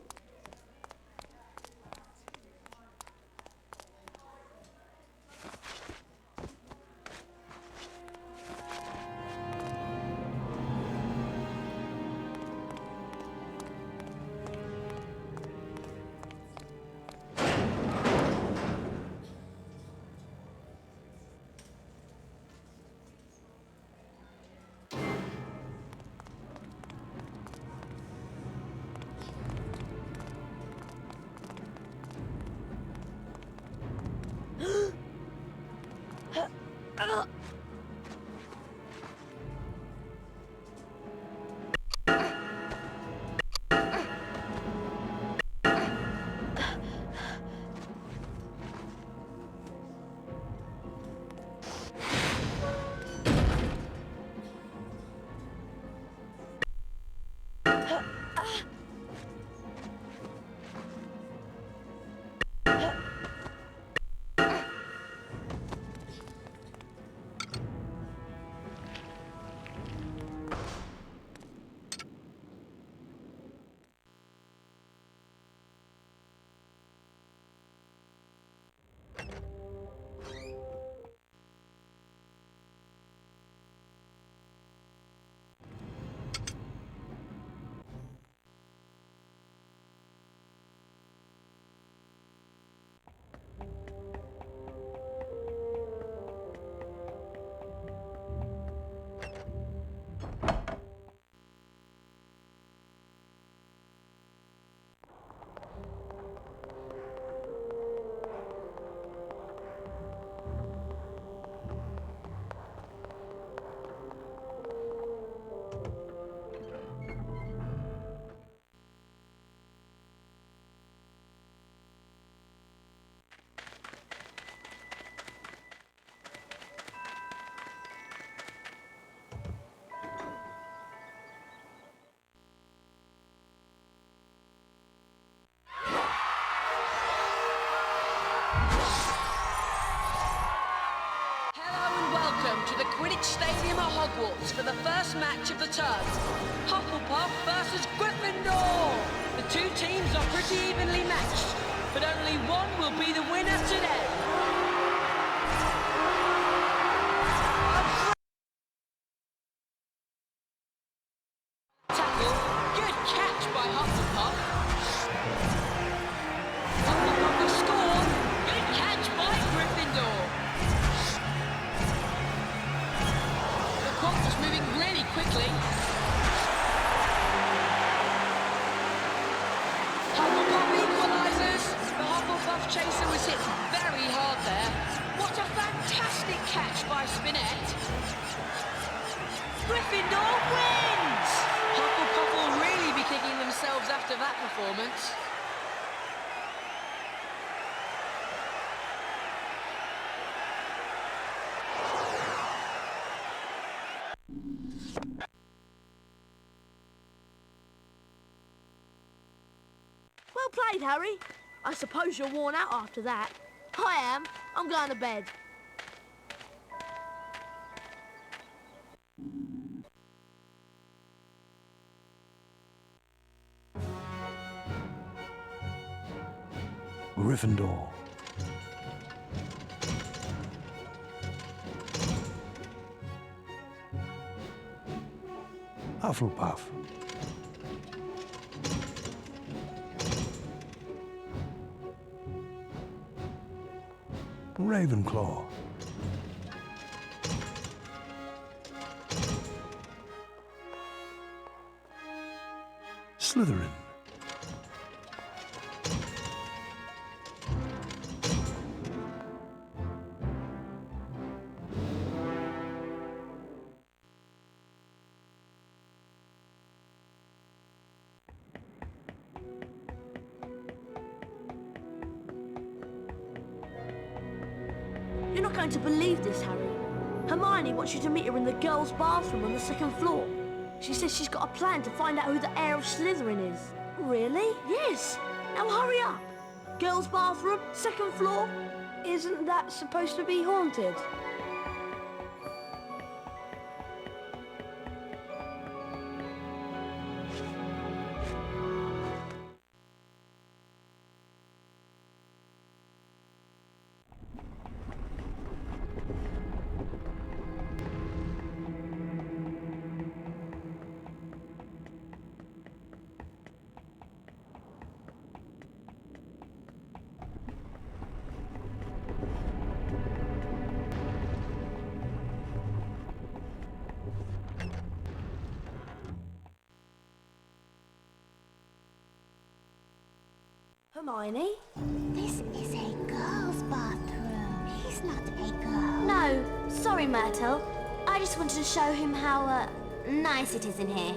To the Quidditch Stadium at Hogwarts for the first match of the term. Hufflepuff versus Gryffindor. The two teams are pretty evenly matched, but only one will be the winner today. Tackle. Good catch by Hufflepuff. Hufflepuff chaser was hit very hard there. What a fantastic catch by Spinette. Gryffindor wins! Hufflepuff will really be kicking themselves after that performance. Well played, Harry. I suppose you're worn out after that. I am. I'm going to bed. Gryffindor. Hufflepuff. Ravenclaw. Slytherin. You're not going to believe this, Harry. Hermione wants you to meet her in the girls' bathroom on the second floor. She says she's got a plan to find out who the heir of Slytherin is. Really? Yes. Now hurry up. Girls' bathroom, second floor. Isn't that supposed to be haunted? Hermione? This is a girl's bathroom. He's not a girl. No, sorry, Myrtle. I just wanted to show him how, nice it is in here.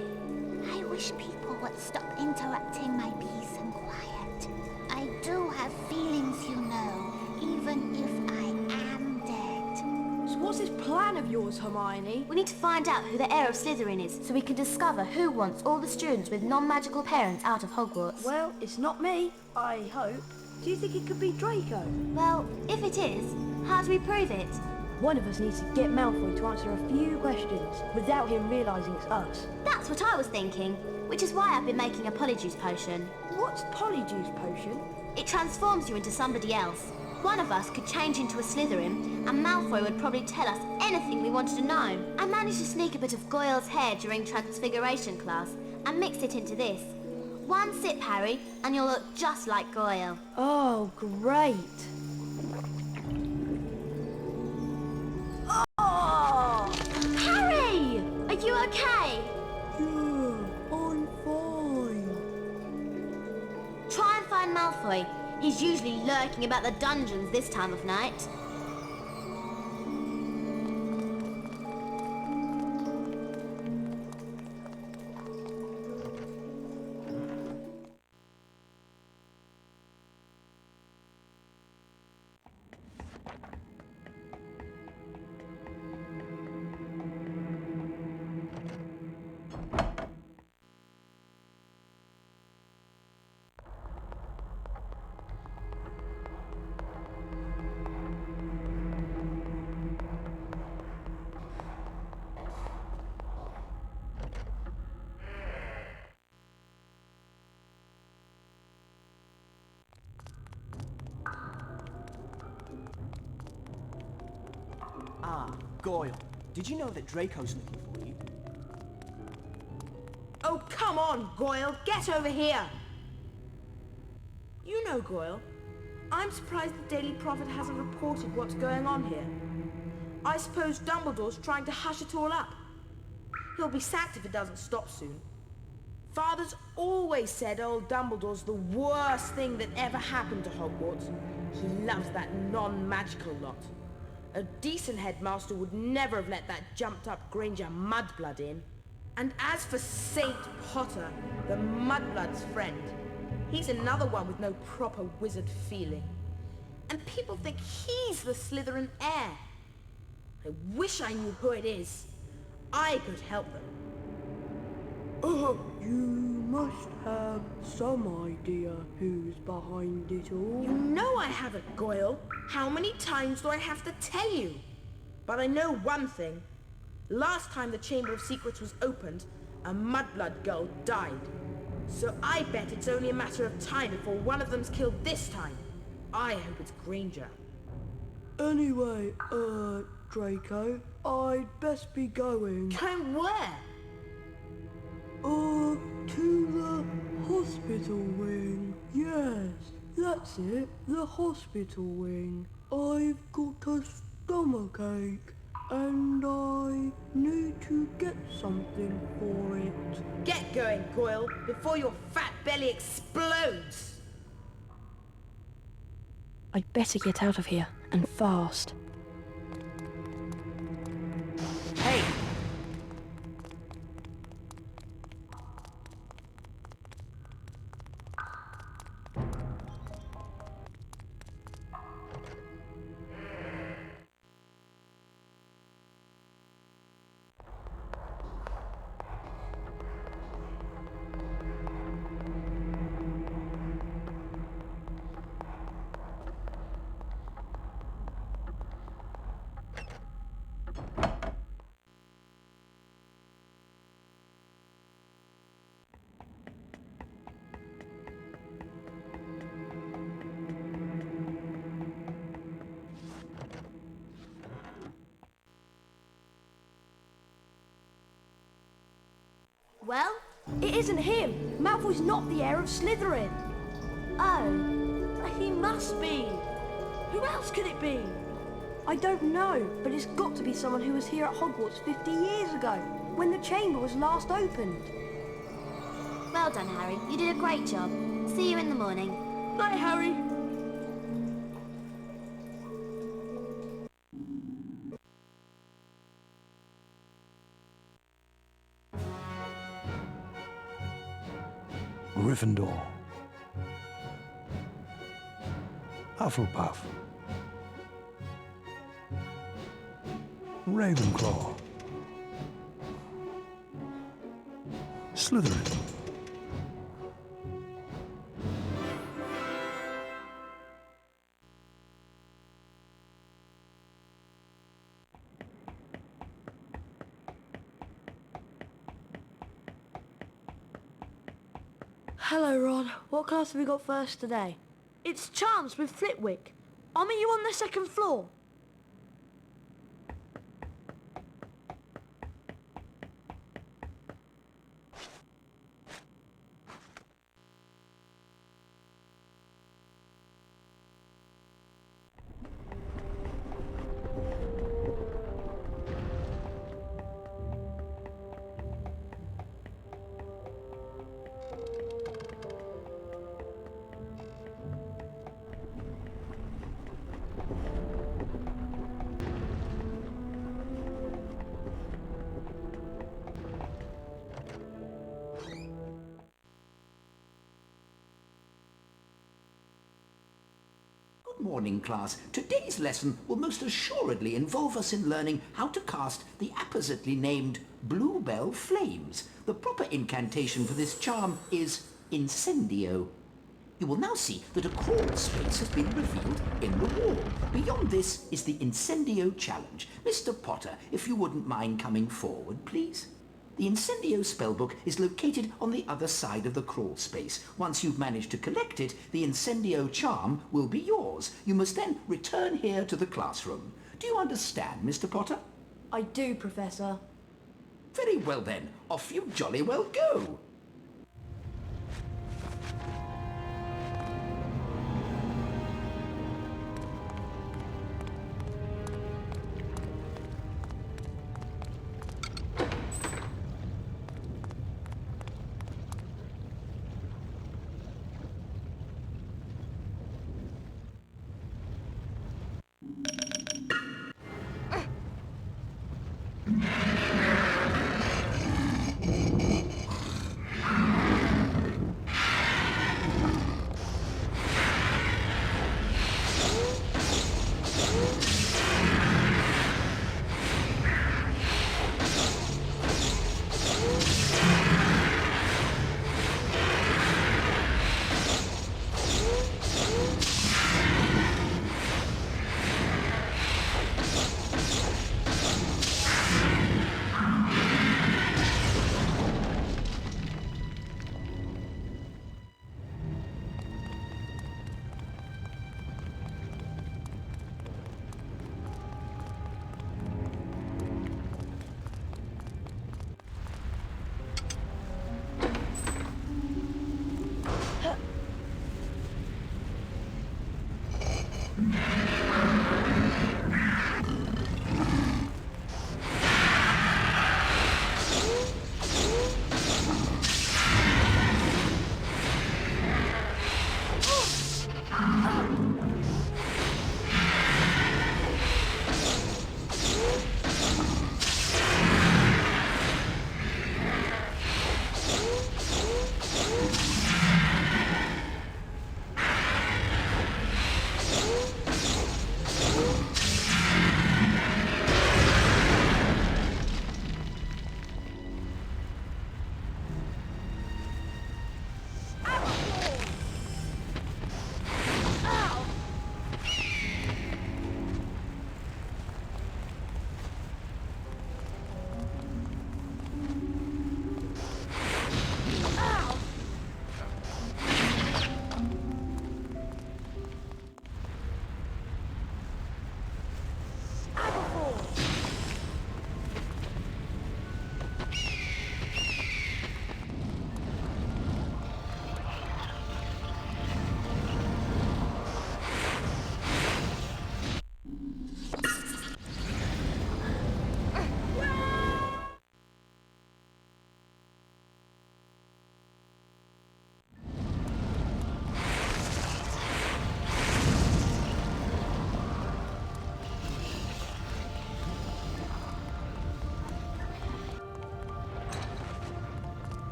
I wish people would stop interrupting my peace and quiet. I do have feelings, you know, even if I am dead. So what's this plan of yours, Hermione? We need to find out who the heir of Slytherin is, so we can discover who wants all the students with non-magical parents out of Hogwarts. Well, it's not me, I hope. Do you think it could be Draco? Well, if it is, how do we prove it? One of us needs to get Malfoy to answer a few questions without him realising it's us. That's what I was thinking, which is why I've been making a Polyjuice potion. What's Polyjuice potion? It transforms you into somebody else. One of us could change into a Slytherin, and Malfoy would probably tell us anything we wanted to know. I managed to sneak a bit of Goyle's hair during Transfiguration class, and mix it into this. One sip, Harry, and you'll look just like Goyle. Oh, great. Oh! Harry! Are you okay? Yeah, I'm fine. Try and find Malfoy. He's usually lurking about the dungeons this time of night. Ah, Goyle. Did you know that Draco's looking for you? Oh, come on, Goyle. Get over here. You know, Goyle, I'm surprised the Daily Prophet hasn't reported what's going on here. I suppose Dumbledore's trying to hush it all up. He'll be sacked if it doesn't stop soon. Father's always said old Dumbledore's the worst thing that ever happened to Hogwarts. He loves that non-magical lot. A decent headmaster would never have let that jumped-up Granger mudblood in. And as for Saint Potter, the mudblood's friend, he's another one with no proper wizard feeling. And people think he's the Slytherin heir. I wish I knew who it is. I could help them. You must have some idea who's behind it all. You know I haven't, Goyle. How many times do I have to tell you? But I know one thing. Last time the Chamber of Secrets was opened, a mudblood girl died. So I bet it's only a matter of time before one of them's killed this time. I hope it's Granger. Anyway, Draco, I'd best be going. Going where? To the hospital wing. Yes, that's it, the hospital wing. I've got a stomachache, and I need to get something for it. Get going, Goyle, before your fat belly explodes! I'd better get out of here, and fast. Hey! Well, It isn't him. Malfoy's not the heir of Slytherin. oh, he must be. Who else could it be? I don't know, but it's got to be someone who was here at Hogwarts 50 years ago, when the chamber was last opened. Well done, Harry. You did a great job. See you in the morning. Bye, Harry. Gryffindor. Hufflepuff. Ravenclaw. Slytherin. Hello, Ron. What class have we got first today? It's Charms with Flitwick. I'll meet you on the second floor. Good morning, class. Today's lesson will most assuredly involve us in learning how to cast the appositely named Bluebell Flames. The proper incantation for this charm is Incendio. You will now see that a crawl space has been revealed in the wall. Beyond this is the Incendio challenge. Mr. Potter, if you wouldn't mind coming forward, please. The Incendio spellbook is located on the other side of the crawl space. Once you've managed to collect it, the Incendio charm will be yours. You must then return here to the classroom. Do you understand, Mr. Potter? I do, Professor. Very well then, off you jolly well go.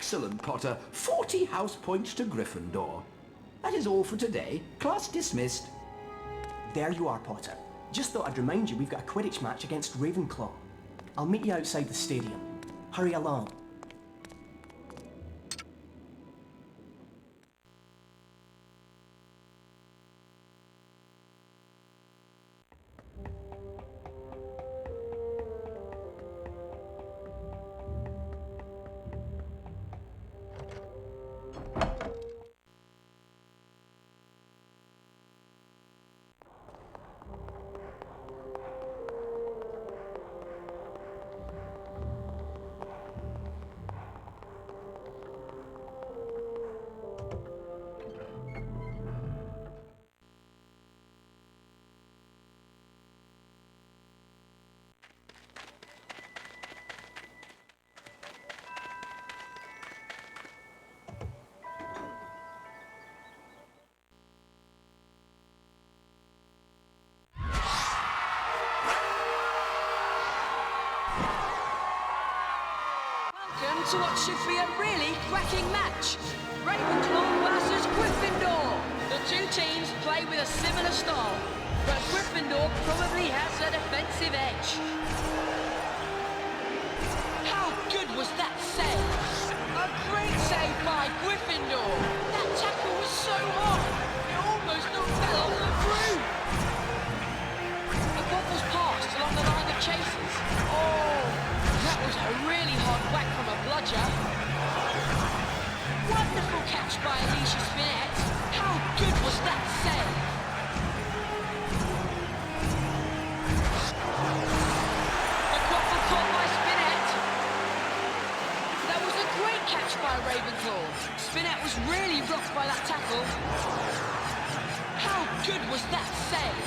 Excellent, Potter. 40 house points to Gryffindor. That is all for today. Class dismissed. There you are, Potter. Just thought I'd remind you we've got a Quidditch match against Ravenclaw. I'll meet you outside the stadium. Hurry along. Welcome to what should be a really cracking match. Ravenclaw versus Gryffindor. The two teams play with a similar style, but Gryffindor probably has a defensive edge. How good was that save? A great save by Gryffindor. That tackle was so hard, it almost fell on the groove. A ball was passed along the line of chasers. Oh, that was a really hard whack from a bludger. Wonderful catch by Ravenclaw. Spinette was really rocked by that tackle. How good was that save?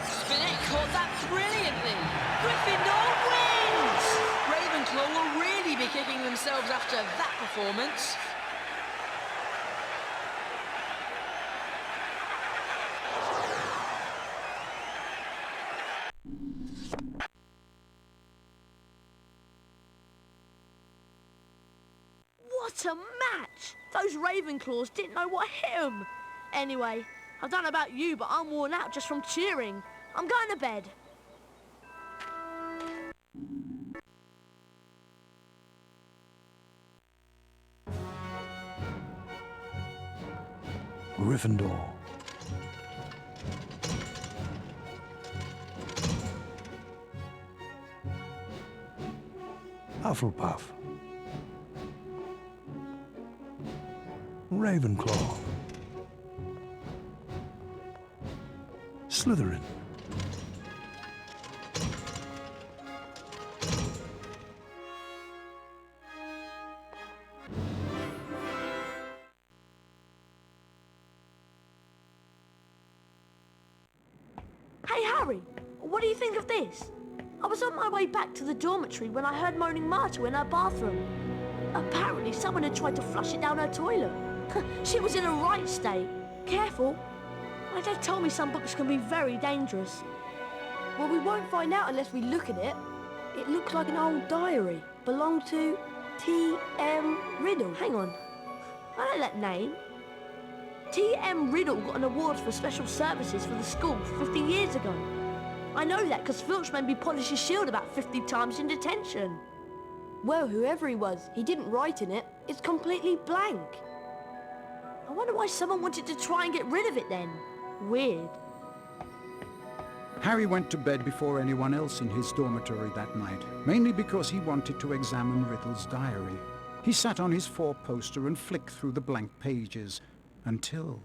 Spinette caught that brilliantly. Gryffindor wins! Ravenclaw will really be kicking themselves after that performance. What a match! Those Ravenclaws didn't know what hit them. Anyway, I don't know about you, but I'm worn out just from cheering. I'm going to bed. Gryffindor. Hufflepuff. Ravenclaw. Slytherin. Hey Harry, what do you think of this? I was on my way back to the dormitory when I heard moaning Marta in her bathroom. Apparently someone had tried to flush it down her toilet. She was in a right state. Careful. My dad told me some books can be very dangerous. Well, we won't find out unless we look at it. It looks like an old diary. Belonged to T.M. Riddle. Hang on. I know that name. T.M. Riddle got an award for special services for the school 50 years ago. I know that because Filch made me polish his shield about 50 times in detention. Well, whoever he was, he didn't write in it. It's completely blank. I wonder why someone wanted to try and get rid of it then. Weird. Harry went to bed before anyone else in his dormitory that night, mainly because he wanted to examine Riddle's diary. He sat on his four-poster and flicked through the blank pages until...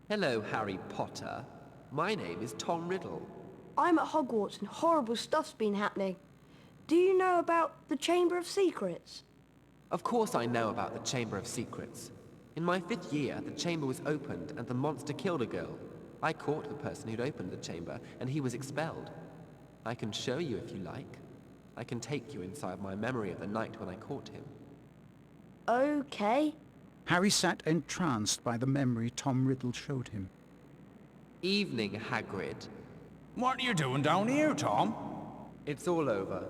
Hello, Harry Potter. My name is Tom Riddle. I'm at Hogwarts and horrible stuff's been happening. Do you know about the Chamber of Secrets? Of course I know about the Chamber of Secrets. In my 5th year, the chamber was opened and the monster killed a girl. I caught the person who'd opened the chamber and he was expelled. I can show you if you like. I can take you inside my memory of the night when I caught him. Okay. Harry sat entranced by the memory Tom Riddle showed him. Evening, Hagrid. What are you doing down here, Tom? It's all over.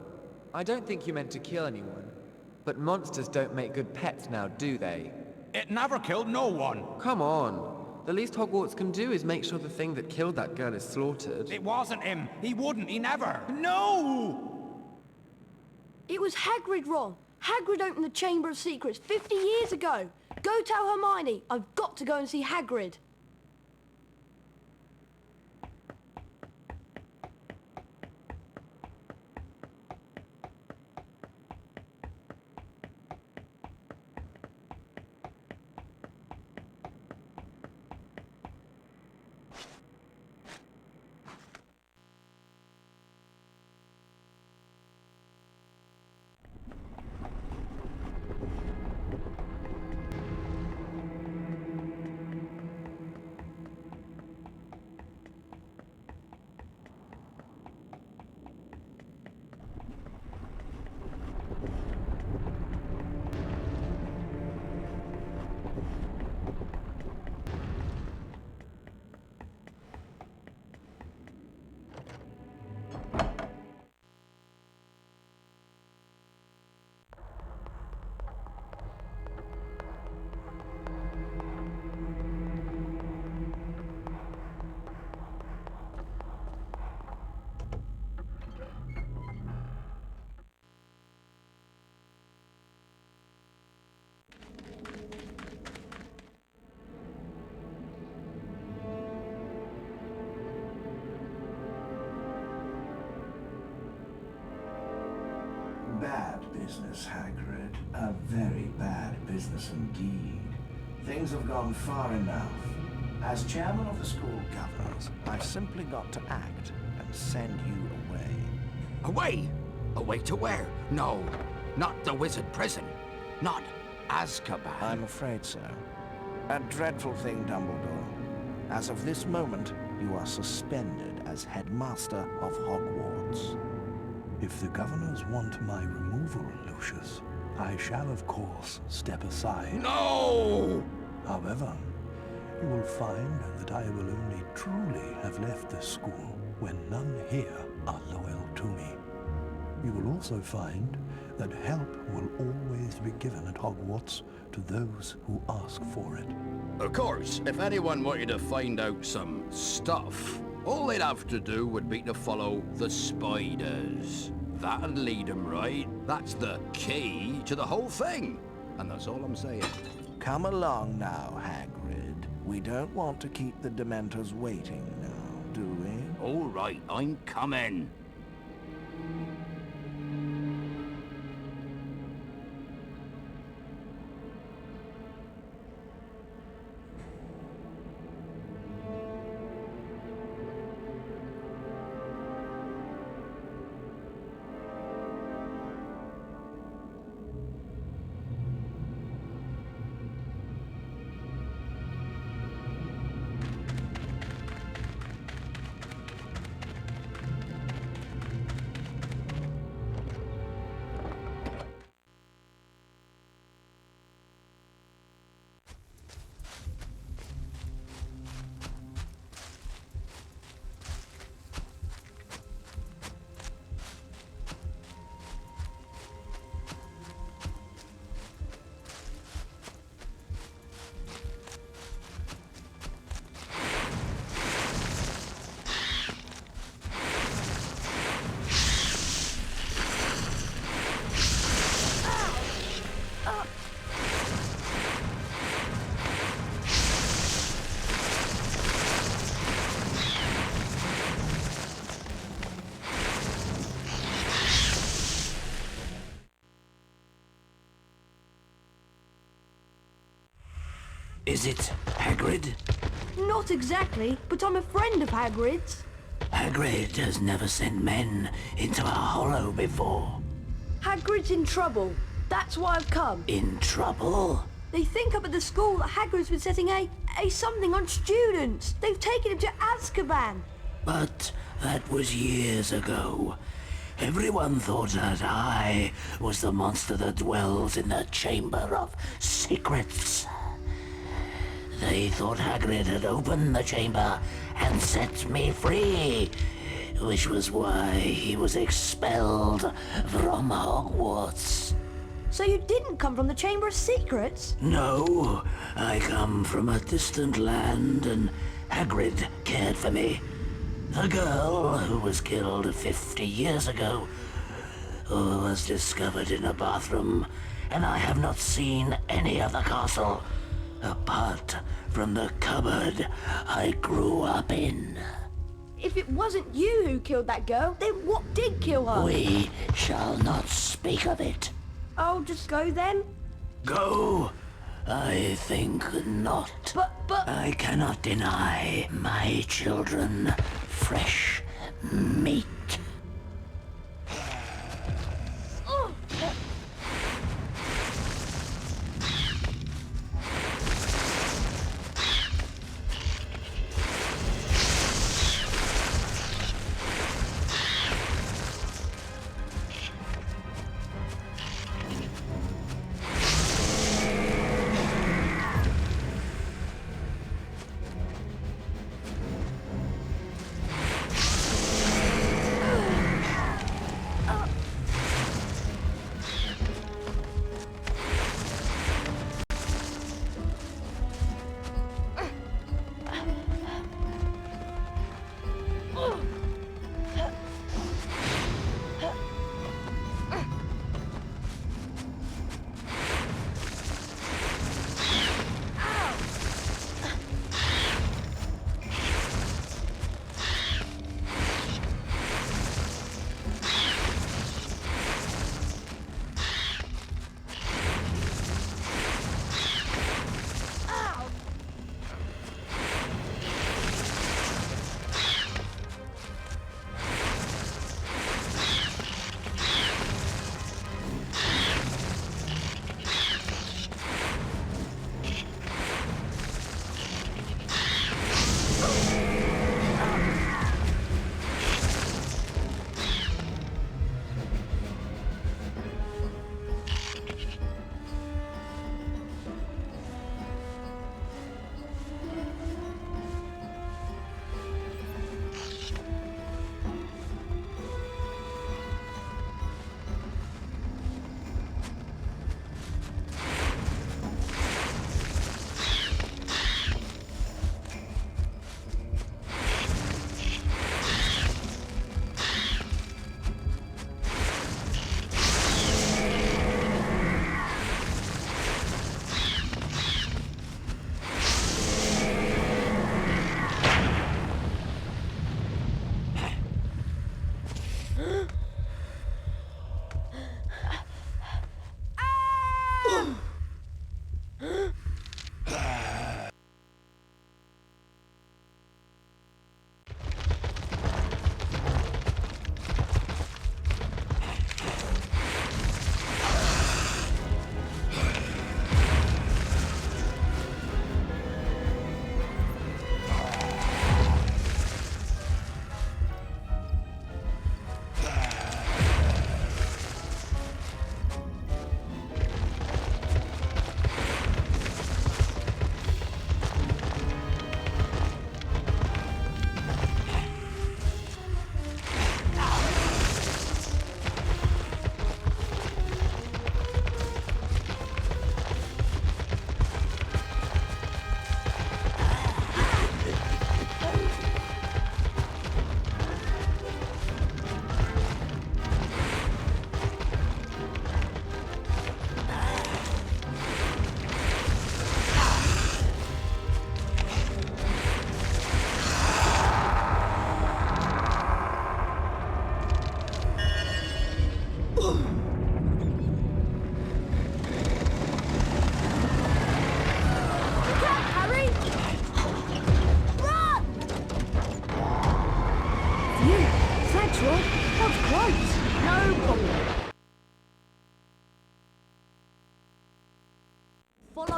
I don't think you meant to kill anyone. But monsters don't make good pets now, do they? It never killed no one. Come on. The least Hogwarts can do is make sure the thing that killed that girl is slaughtered. It wasn't him. He wouldn't. He never. No! It was Hagrid, Ron. Hagrid opened the Chamber of Secrets 50 years ago. Go tell Hermione. I've got to go and see Hagrid. Bad business, Hagrid. A very bad business indeed. Things have gone far enough. As chairman of the school governors, I've simply got to act and send you away. Away? Away to where? No, not the wizard prison. Not Azkaban. I'm afraid so. A dreadful thing, Dumbledore. As of this moment, you are suspended as headmaster of Hogwarts. If the governors want my removal, Lucius, I shall, of course, step aside. No! However, you will find that I will only truly have left this school when none here are loyal to me. You will also find that help will always be given at Hogwarts to those who ask for it. Of course, if anyone wanted to find out some stuff, all they'd have to do would be to follow the spiders. That'd lead them right. That's the key to the whole thing. And that's all I'm saying. Come along now, Hagrid. We don't want to keep the Dementors waiting now, do we? All right, I'm coming. Is it Hagrid? Not exactly, but I'm a friend of Hagrid's. Hagrid has never sent men into a hollow before. Hagrid's in trouble. That's why I've come. In trouble? They think up at the school that Hagrid's been setting a something on students. They've taken him to Azkaban. But that was years ago. Everyone thought that I was the monster that dwells in the Chamber of Secrets. They thought Hagrid had opened the chamber and set me free, which was why he was expelled from Hogwarts. So you didn't come from the Chamber of Secrets? No, I come from a distant land and Hagrid cared for me. The girl who was killed 50 years ago was discovered in a bathroom, and I have not seen any of the castle apart from the cupboard I grew up in. If it wasn't you who killed that girl, then what did kill her? We shall not speak of it. I'll just go then? Go? I think not. But... I cannot deny my children fresh meat.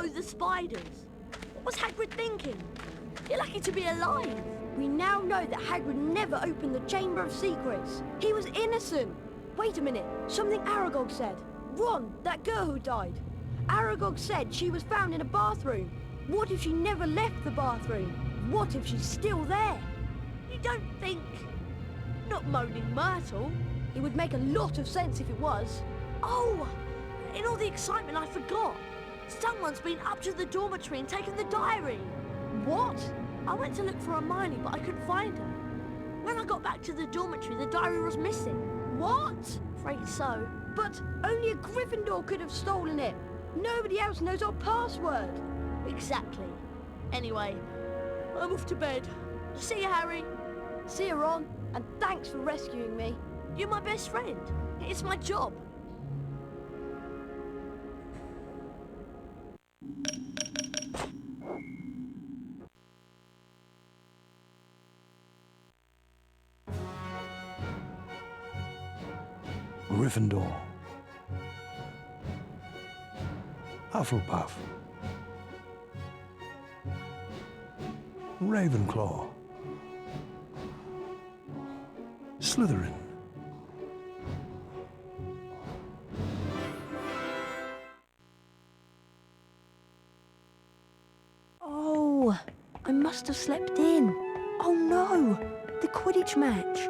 know the spiders. What was Hagrid thinking? You're lucky to be alive. We now know that Hagrid never opened the Chamber of Secrets. He was innocent. Wait a minute, something Aragog said. Ron, that girl who died. Aragog said she was found in a bathroom. What if she never left the bathroom? What if she's still there? You don't think... Not Moaning Myrtle? It would make a lot of sense if it was. Oh! In all the excitement, I forgot. Someone's been up to the dormitory and taken the diary. What? I went to look for Hermione, but I couldn't find her. When I got back to the dormitory, the diary was missing. What? Afraid so. But only a Gryffindor could have stolen it. Nobody else knows our password. Exactly. Anyway, I'm off to bed. See you, Harry. See you, Ron. And thanks for rescuing me. You're my best friend. It's my job. Gryffindor. Hufflepuff. Ravenclaw. Slytherin. Oh, I must have slept in. Oh no, the Quidditch match.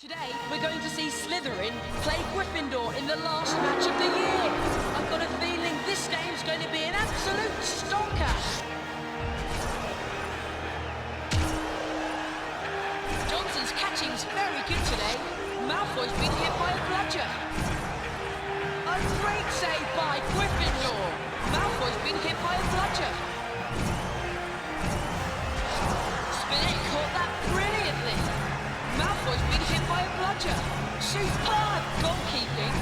Today, we're going to see Slytherin play Gryffindor in the last match of the year. I've got a feeling this game's going to be an absolute stonker. Johnson's catching's very good today. Malfoy's been hit by a bludger. A great save by Gryffindor. Malfoy's been hit by a bludger. Spinet caught that brilliantly. Malfoy's been hit by a bludger. Superb goalkeeping.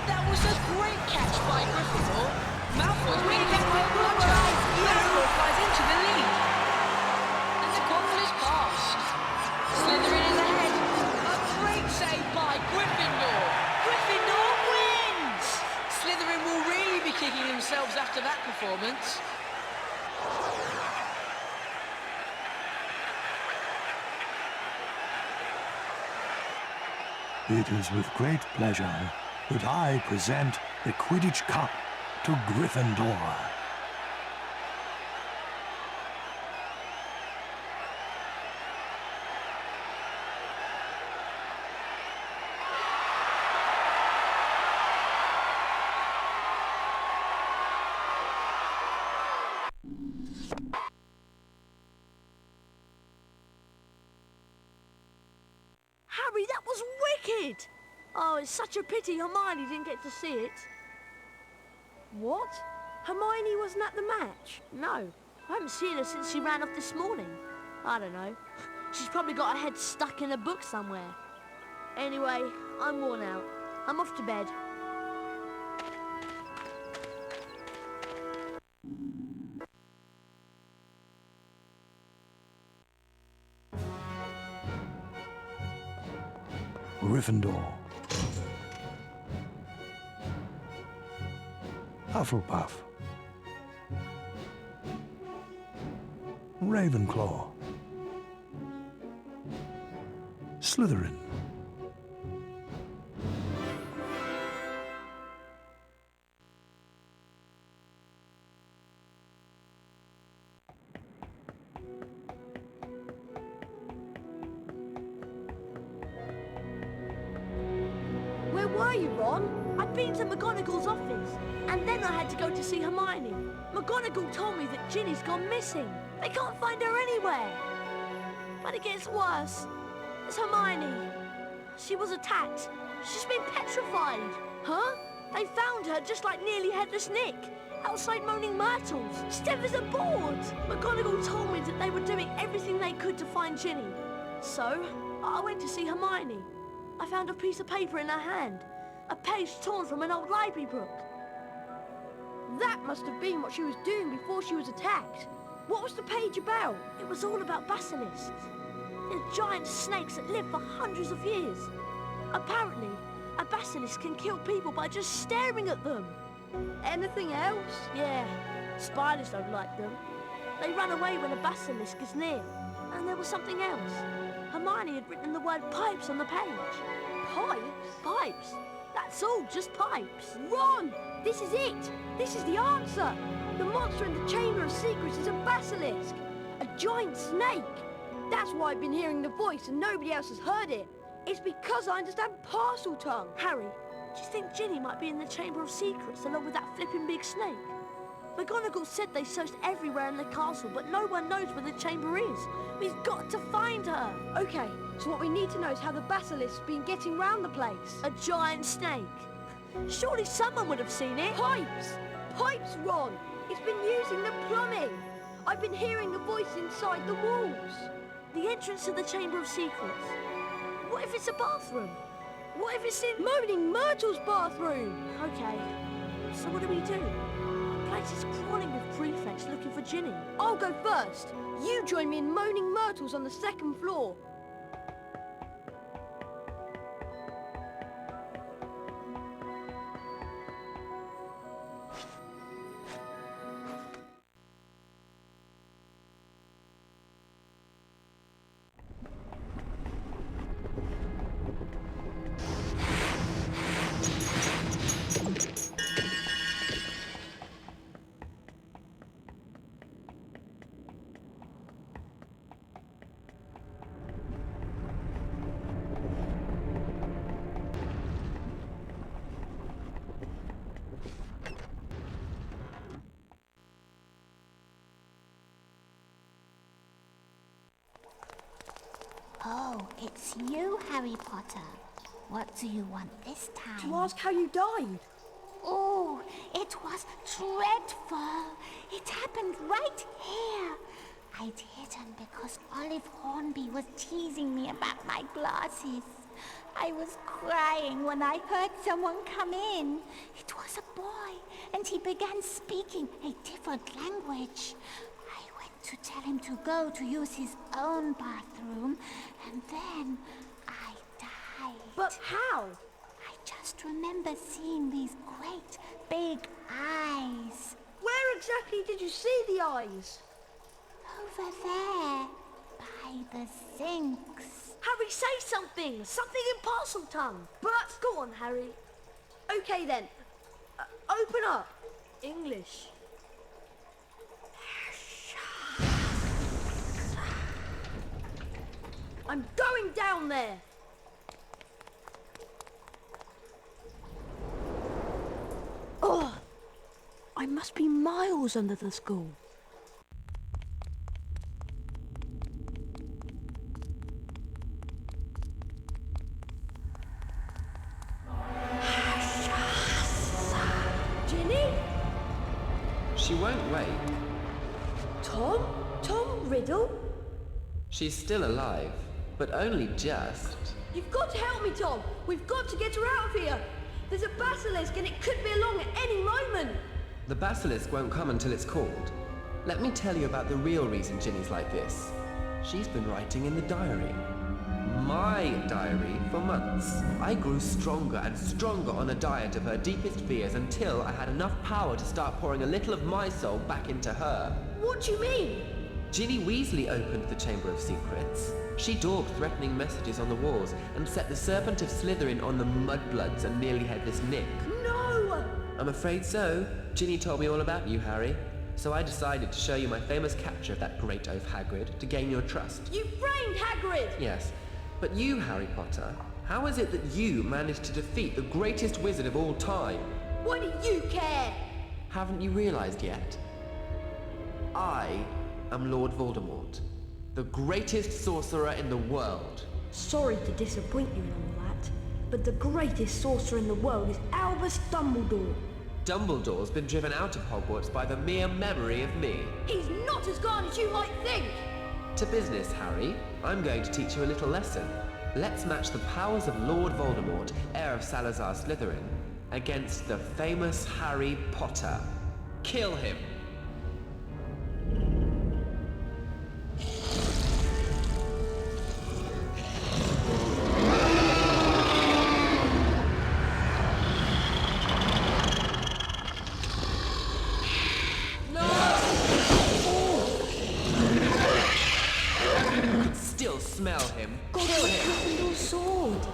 That was a great catch by Gryffindor. Malfoy's been hit by a bludger. Malfoy flies into the lead. And the quaffle is passed. Slytherin is ahead. A great save by Gryffindor. Gryffindor wins! Slytherin will really be kicking themselves after that performance. It is with great pleasure that I present the Quidditch Cup to Gryffindor. Harry, that was wicked! Oh, it's such a pity Hermione didn't get to see it. What? Hermione wasn't at the match? No, I haven't seen her since she ran off this morning. I don't know. She's probably got her head stuck in a book somewhere. Anyway, I'm worn out. I'm off to bed. Gryffindor. Hufflepuff. Ravenclaw. Slytherin. Where were you, Ron? I'd been to McGonagall's office, and then I had to go to see Hermione. McGonagall told me that Ginny's gone missing. They can't find her anywhere. But it gets worse. It's Hermione. She was attacked. She's been petrified. Huh? They found her just like Nearly Headless Nick, outside Moaning Myrtles, stiff as a board. McGonagall told me that they were doing everything they could to find Ginny. So, I went to see Hermione. I found a piece of paper in her hand, a page torn from an old library book. That must have been what she was doing before she was attacked. What was the page about? It was all about basilisks. They're giant snakes that live for hundreds of years. Apparently, a basilisk can kill people by just staring at them. Anything else? Yeah, spiders don't like them. They run away when a basilisk is near. And there was something else. Hermione had written the word pipes on the page. Pipes? Pipes. That's all, just pipes. Ron! This is it! This is the answer! The monster in the Chamber of Secrets is a basilisk! A giant snake! That's why I've been hearing the voice and nobody else has heard it. It's because I understand parcel tongue. Harry, do you think Ginny might be in the Chamber of Secrets along with that flipping big snake? McGonagall said they searched everywhere in the castle, but no one knows where the chamber is. We've got to find her. Okay, so what we need to know is how the basilisk's been getting round the place. A giant snake. Surely someone would have seen it. Pipes! Pipes, Ron! It's been using the plumbing. I've been hearing the voice inside the walls. The entrance to the Chamber of Secrets. What if it's a bathroom? What if it's in Moaning Myrtle's bathroom? Okay, so what do we do? The place is crawling with prefects looking for Ginny. I'll go first. You join me in Moaning Myrtle's on the second floor. Oh, it's you, Harry Potter. What do you want this time? To ask how you died. Oh, it was dreadful. It happened right here. I'd hidden because Olive Hornby was teasing me about my glasses. I was crying when I heard someone come in. It was a boy, and he began speaking a different language. I went to tell him to go to use his own bathroom, and then I died. But how? I just remember seeing these great big eyes. Where exactly did you see the eyes? Over there, by the sinks. Harry, say something! Something in parcel tongue! But... Go on, Harry. Okay then. Open up. English. I'm going down there. Oh! I must be miles under the school. Ginny? She won't wake. Tom? Tom Riddle? She's still alive, but only just. You've got to help me, Tom. We've got to get her out of here. There's a basilisk and it could be along at any moment. The basilisk won't come until it's called. Let me tell you about the real reason Ginny's like this. She's been writing in the diary. my diary for months. I grew stronger and stronger on a diet of her deepest fears until I had enough power to start pouring a little of my soul back into her. What do you mean? Ginny Weasley opened the Chamber of Secrets. She daubed threatening messages on the walls and set the Serpent of Slytherin on the Mudbloods and nearly Headless Nick. No! I'm afraid so. Ginny told me all about you, Harry. So I decided to show you my famous capture of that great oaf Hagrid to gain your trust. You framed Hagrid! Yes. But you, Harry Potter, how is it that you managed to defeat the greatest wizard of all time? Why do you care? Haven't you realized yet? I am Lord Voldemort, the greatest sorcerer in the world. Sorry to disappoint you and all that, but the greatest sorcerer in the world is Albus Dumbledore. Dumbledore's been driven out of Hogwarts by the mere memory of me. He's not as gone as you might think! To business, Harry. I'm going to teach you a little lesson. Let's match the powers of Lord Voldemort, heir of Salazar Slytherin, against the famous Harry Potter. Kill him! Smell him. God, kill him. Gryffindor's sword.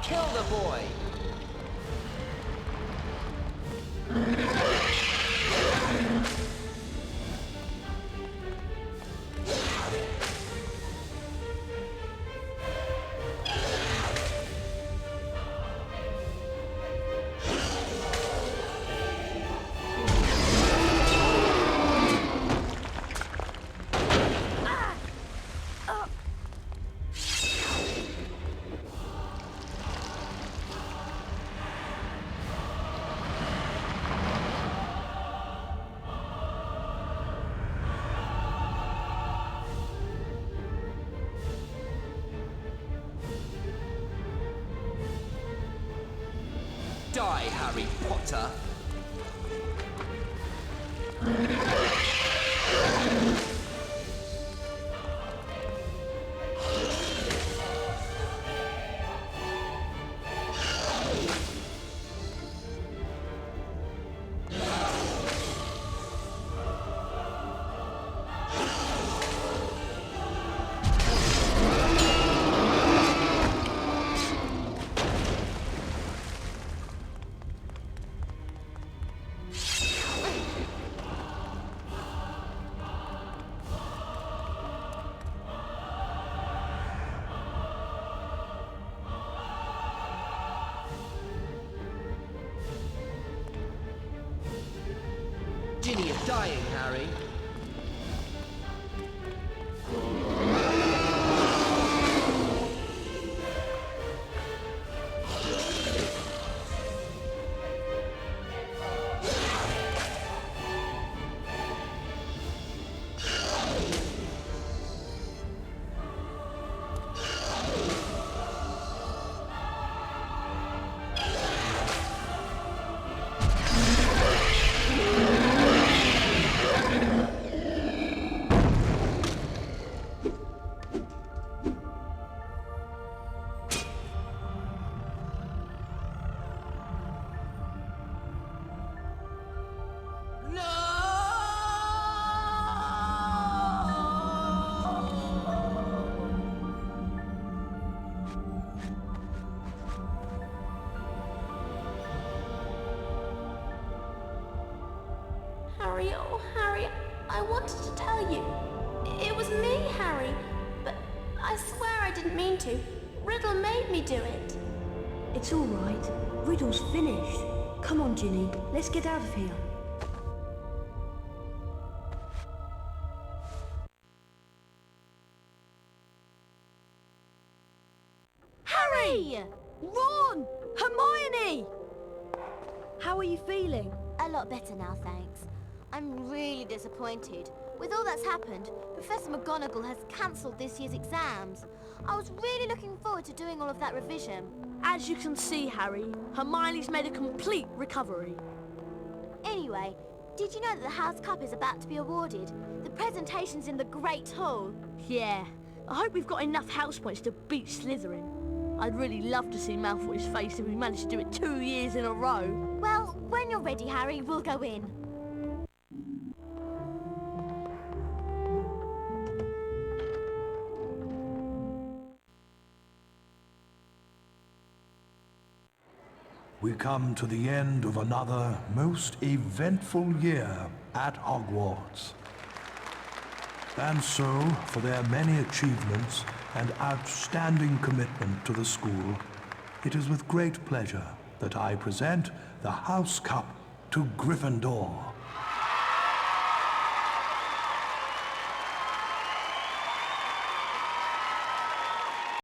Kill the boy! Die, Harry Potter! Ginny is dying, Harry. oh Harry, I wanted to tell you. It was me, Harry, but I swear I didn't mean to. Riddle made me do it. It's all right. Riddle's finished. Come on, Ginny. Let's get out of here. Harry! Ron! Hermione! How are you feeling? A lot better now, thanks. I'm really disappointed. With all that's happened, Professor McGonagall has cancelled this year's exams. I was really looking forward to doing all of that revision. As you can see, Harry, Hermione's made a complete recovery. Anyway, did you know that the House Cup is about to be awarded? The presentation's in the Great Hall. Yeah, I hope we've got enough house points to beat Slytherin. I'd really love to see Malfoy's face if we managed to do it 2 years in a row. Well, when you're ready, Harry, we'll go in. We come to the end of another most eventful year at Hogwarts. And so, for their many achievements and outstanding commitment to the school, it is with great pleasure that I present the House Cup to Gryffindor.